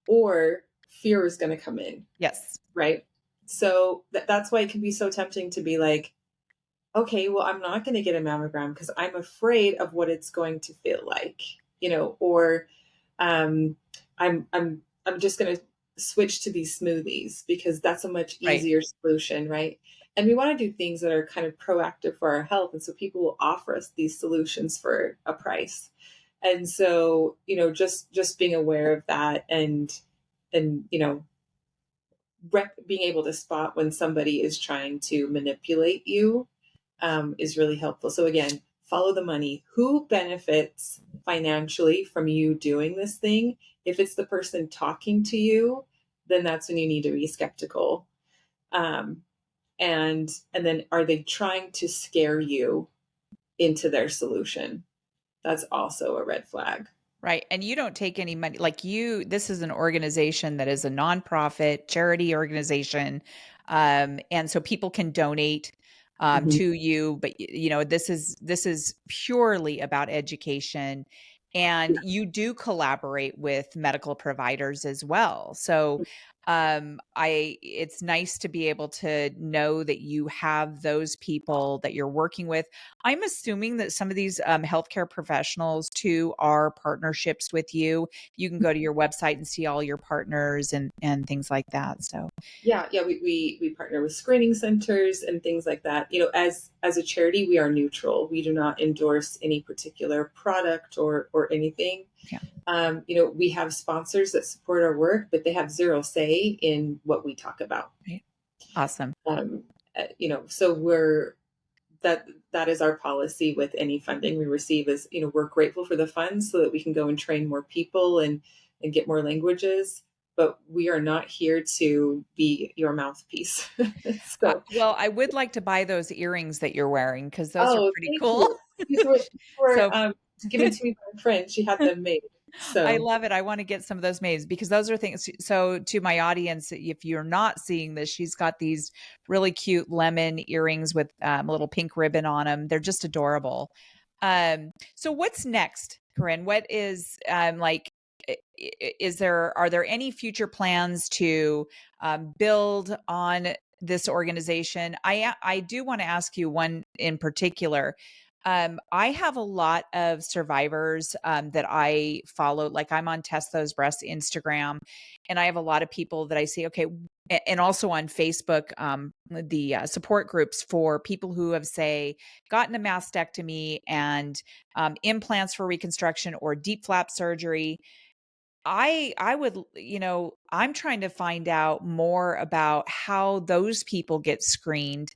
Speaker 2: or fear is going to come in,
Speaker 1: Yes.
Speaker 2: right? So that's why it can be so tempting to be like, okay, well, I'm not going to get a mammogram because I'm afraid of what it's going to feel like, or um, I'm just going to switch to these smoothies because that's a much
Speaker 1: Right.
Speaker 2: easier solution, right? And we want to do things that are kind of proactive for our health, and so people will offer us these solutions for a price. And so, just being aware of that, and being able to spot when somebody is trying to manipulate you, is really helpful. So again, follow the money. Who benefits financially from you doing this thing? If it's the person talking to you, then that's when you need to be skeptical. Um, and then are they trying to scare you into their solution? That's also a red flag.
Speaker 1: Right. And you don't take any money. Like this is an organization that is a nonprofit charity organization. And so people can donate
Speaker 2: Mhm.
Speaker 1: to you, but this is purely about education. And you do collaborate with medical providers as well. So it's nice to be able to know that you have those people that you're working with. I'm assuming that some of these healthcare professionals too are partnerships with you. You can go to your website and see all your partners and things like that. So
Speaker 2: Yeah, we partner with screening centers and things like that. As a charity, we are neutral. We do not endorse any particular product or anything.
Speaker 1: yeah,
Speaker 2: We have sponsors that support our work, but they have zero say in what we talk about.
Speaker 1: right. Awesome.
Speaker 2: Um, so that that is our policy with any funding we receive. Is we're grateful for the funds so that we can go and train more people and get more languages, but we are not here to be your mouthpiece. So,
Speaker 1: Well, I would like to buy those earrings that you're wearing because those are
Speaker 2: oh,
Speaker 1: pretty
Speaker 2: thank
Speaker 1: cool.
Speaker 2: you. These were
Speaker 1: So
Speaker 2: given to me by a friend. She had them made.
Speaker 1: I
Speaker 2: So,
Speaker 1: love it. I want to get some of those made because those are things. So, to my audience, if you're not seeing this, she's got these really cute lemon earrings with a little pink ribbon on them. They're just adorable. So, what's next, Corinne? What is like? Are there any future plans to build on this organization? I do want to ask you one in particular. I have a lot of survivors that I follow. Like I'm on Test Those Breasts Instagram, and I have a lot of people that I see. Okay, and also on Facebook, the support groups for people who have, say, gotten a mastectomy and implants for reconstruction or deep flap surgery. I would, I'm trying to find out more about how those people get screened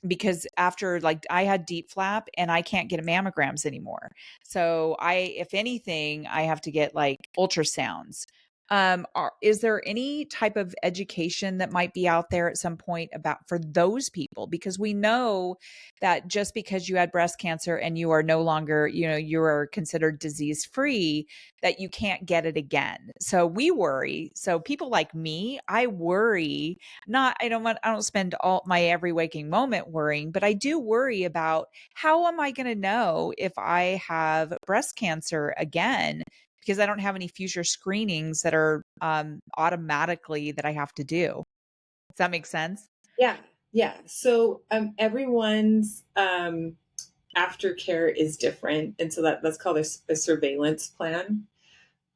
Speaker 1: because after like I had deep flap and I can't get mammograms anymore. So if anything, I have to get like ultrasounds. Is there any type of education that might be out there at some point about for those people? Because we know that just because you had breast cancer and you are no longer, you are considered disease free, that you can't get it again. So we worry. So people like me, I worry I don't spend all my every waking moment worrying, but I do worry about how am I going to know if I have breast cancer again because I don't have any future screenings that are automatically that I have to do. Does that make sense?
Speaker 2: yeah, yeah. So everyone's aftercare is different, and so that's called a surveillance plan.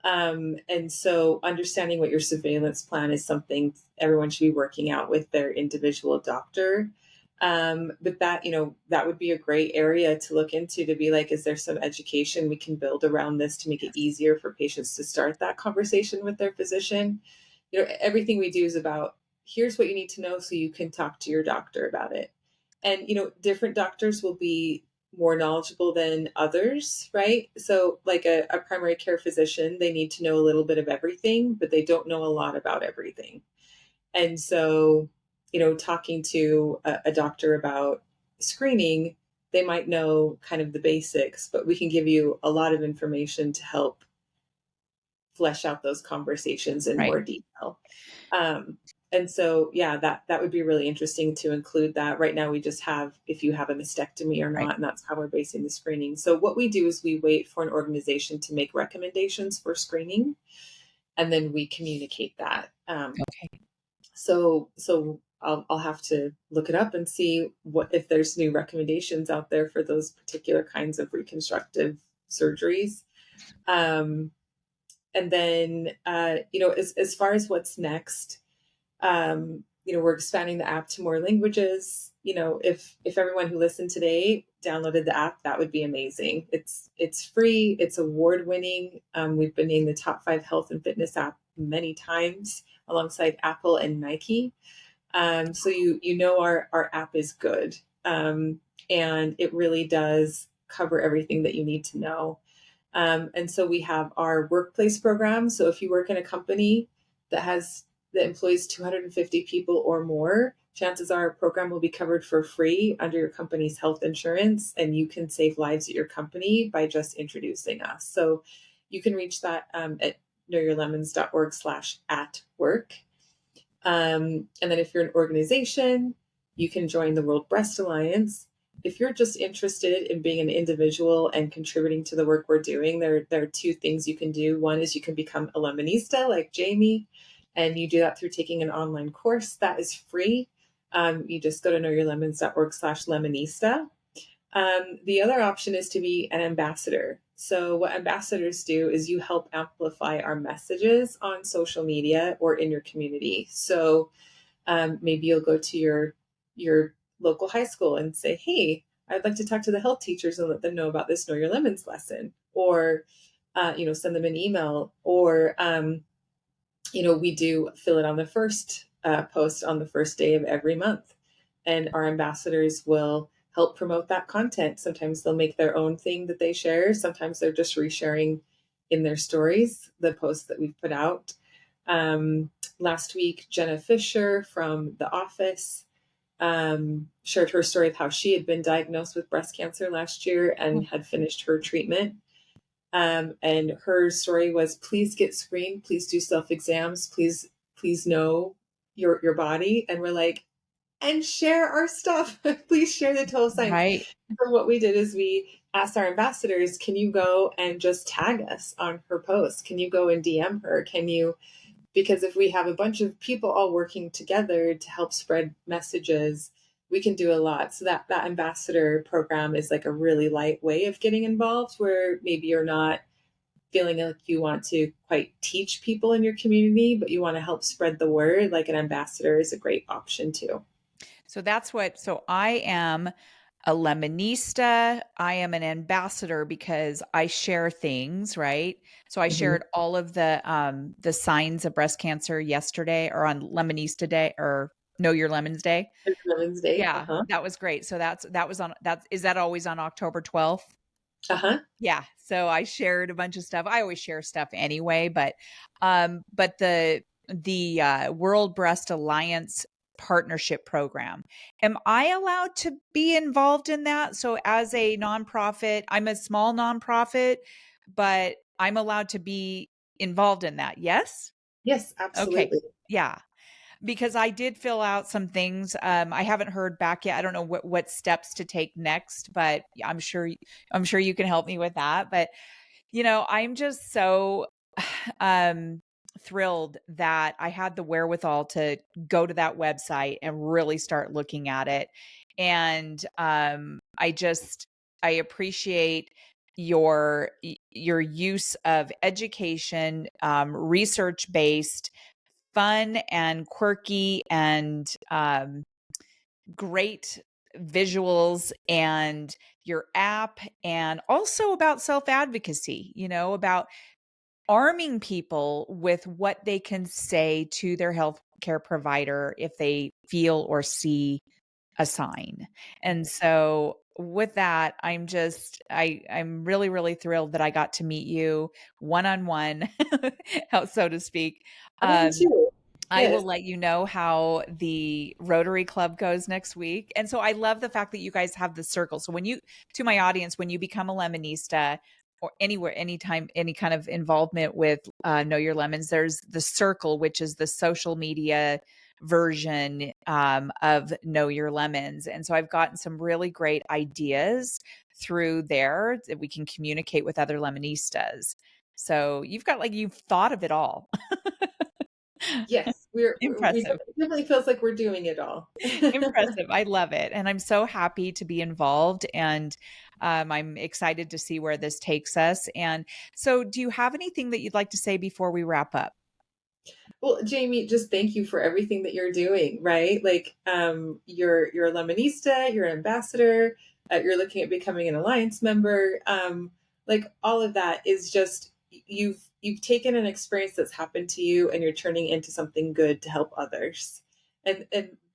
Speaker 2: And so understanding what your surveillance plan is something everyone should be working out with their individual doctor. But that would be a great area to look into to be like, is there some education we can build around this to make it easier for patients to start that conversation with their physician? Everything we do is about here's what you need to know so you can talk to your doctor about it. And, different doctors will be more knowledgeable than others, right? So, like a primary care physician, they need to know a little bit of everything, but they don't know a lot about everything. And so, talking to a doctor about screening, they might know kind of the basics, but we can give you a lot of information to help flesh out those conversations in
Speaker 1: Right.
Speaker 2: more detail. Um, and so, yeah, that would be really interesting to include that. Right now, we just have if you have a mastectomy or
Speaker 1: Right.
Speaker 2: not, and that's how we're basing the screening. So, what we do is we wait for an organization to make recommendations for screening, and then we communicate that.
Speaker 1: Okay.
Speaker 2: So I'll have to look it up and see what if there's new recommendations out there for those particular kinds of reconstructive surgeries. Um, and then, as far as what's next, we're expanding the app to more languages. If everyone who listened today downloaded the app, that would be amazing. It's free. It's award winning. We've been named the top 5 health and fitness app many times alongside Apple and Nike. So our app is good. and it really does cover everything that you need to know. And so we have our workplace program. So if you work in a company that employs 250 people or more, chances are our program will be covered for free under your company's health insurance, and you can save lives at your company by just introducing us. So you can reach that at knowyourlemons.org/@work. And then if you're an organization, you can join the World Breast Alliance. If you're just interested in being an individual and contributing to the work we're doing, there are two things you can do. One is you can become a Lemonista like Jamie, and you do that through taking an online course that is free. You just go to knowyourlemons.org/Lemonista. The other option is to be an ambassador. So, what ambassadors do is you help amplify our messages on social media or in your community. So, maybe you'll go to your local high school and say, "Hey, I'd like to talk to the health teachers and let them know about this Know Your Lemons lesson," or send them an email, or we do fill it on the first post on the first day of every month. And our ambassadors will help promote that content. Sometimes they'll make their own thing that they share. Sometimes they're just resharing in their stories the posts that we've put out. Last week, Jenna Fisher from The Office shared her story of how she had been diagnosed with breast cancer last year and had finished her treatment. And her story was, please get screened, please do self-exams, please know your body. And we're like, and share our stuff. Please share the total science.
Speaker 1: Right.
Speaker 2: So what we did is we asked our ambassadors, can you go and just tag us on her post? Can you go and DM her? Because if we have a bunch of people all working together to help spread messages, we can do a lot. So that ambassador program is like a really light way of getting involved, where maybe you're not feeling like you want to quite teach people in your community, but you want to help spread the word. Like an ambassador is a great option too.
Speaker 1: So I am a Lemonista. I am an ambassador because I share things, right? So I
Speaker 2: Mm-hmm.
Speaker 1: shared all of the signs of breast cancer yesterday, or on Lemonista Day, or Know Your Lemons Day.
Speaker 2: Women's Day.
Speaker 1: Yeah,
Speaker 2: Uh-huh.
Speaker 1: that was great. So that was on that is that always on October 12th?
Speaker 2: Uh-huh.
Speaker 1: Yeah. So I shared a bunch of stuff. I always share stuff anyway, but the World Breast Alliance partnership program. Am I allowed to be involved in that? So as a nonprofit, I'm a small nonprofit, but I'm allowed to be involved in that. Yes?
Speaker 2: Yes,
Speaker 1: Okay.
Speaker 2: absolutely.
Speaker 1: Yeah. Because I did fill out some things. I haven't heard back yet. I don't know what steps to take next, but I'm sure you can help me with that. But I'm just so um thrilled that I had the wherewithal to go to that website and really start looking at it. And I appreciate your use of education, research based, fun and quirky, and great visuals, and your app, and also about self advocacy, about arming people with what they can say to their healthcare provider if they feel or see a sign. And so with that, I'm really, really thrilled that I got to meet you one on one, so to speak.
Speaker 2: I am
Speaker 1: Um,
Speaker 2: too.
Speaker 1: I will
Speaker 2: Yes.
Speaker 1: let you know how the Rotary Club goes next week. And so I love the fact that you guys have the circle. So to my audience, when you become a Lemonista, or anywhere, anytime, any kind of involvement with Know Your Lemons, there's the circle, which is the social media version of Know Your Lemons. And so I've gotten some really great ideas through there that we can communicate with other Lemonistas. So you've thought of it all.
Speaker 2: Yes. We
Speaker 1: Impressive.
Speaker 2: definitely feels like we're doing it all.
Speaker 1: Impressive. I love it. And I'm so happy to be involved. And I'm excited to see where this takes us. And so, do you have anything that you'd like to say before we wrap up?
Speaker 2: Well, Jamie, just thank you for everything that you're doing, right? Like, you're a Lemonista, you're an ambassador, you're looking at becoming an alliance member. Like all of that is just you've taken an experience that's happened to you and you're turning it into something good to help others. And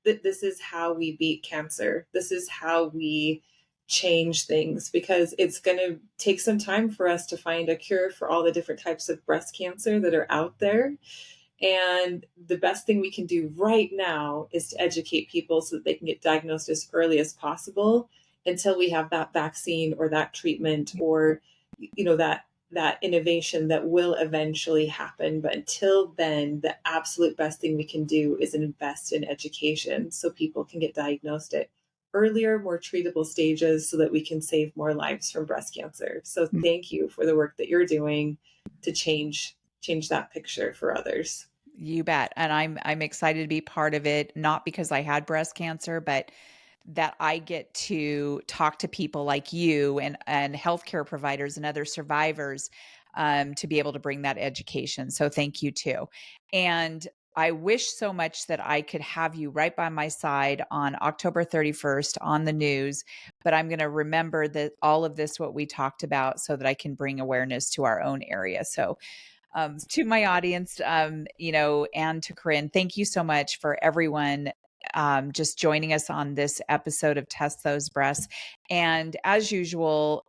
Speaker 2: this is how we beat cancer. This is how we change things, because it's going to take some time for us to find a cure for all the different types of breast cancer that are out there. And the best thing we can do right now is to educate people so that they can get diagnosed as early as possible until we have that vaccine or that treatment, or that innovation that will eventually happen. But until then, the absolute best thing we can do is invest in education so people can get diagnosed at earlier, more treatable stages so that we can save more lives from breast cancer. So thank you for the work that you're doing to change that picture for others.
Speaker 1: You bet. And I'm excited to be part of it, not because I had breast cancer, but that I get to talk to people like you and healthcare providers and other survivors, to be able to bring that education. So thank you too. And I wish so much that I could have you right by my side on October 31st on the news, but I'm going to remember that all of this, what we talked about, so that I can bring awareness to our own area. So to my audience, and to Corrine, thank you so much for everyone just joining us on this episode of Test Those Breasts. And as usual,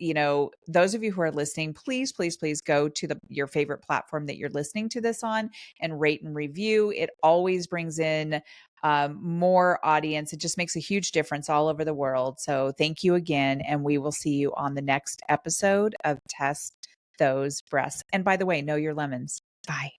Speaker 1: those of you who are listening, please, please, please go to your favorite platform that you're listening to this on and rate and review. It always brings in more audience. It just makes a huge difference all over the world. So thank you again. And we will see you on the next episode of Test Those Breasts. And by the way, know your lemons. Bye.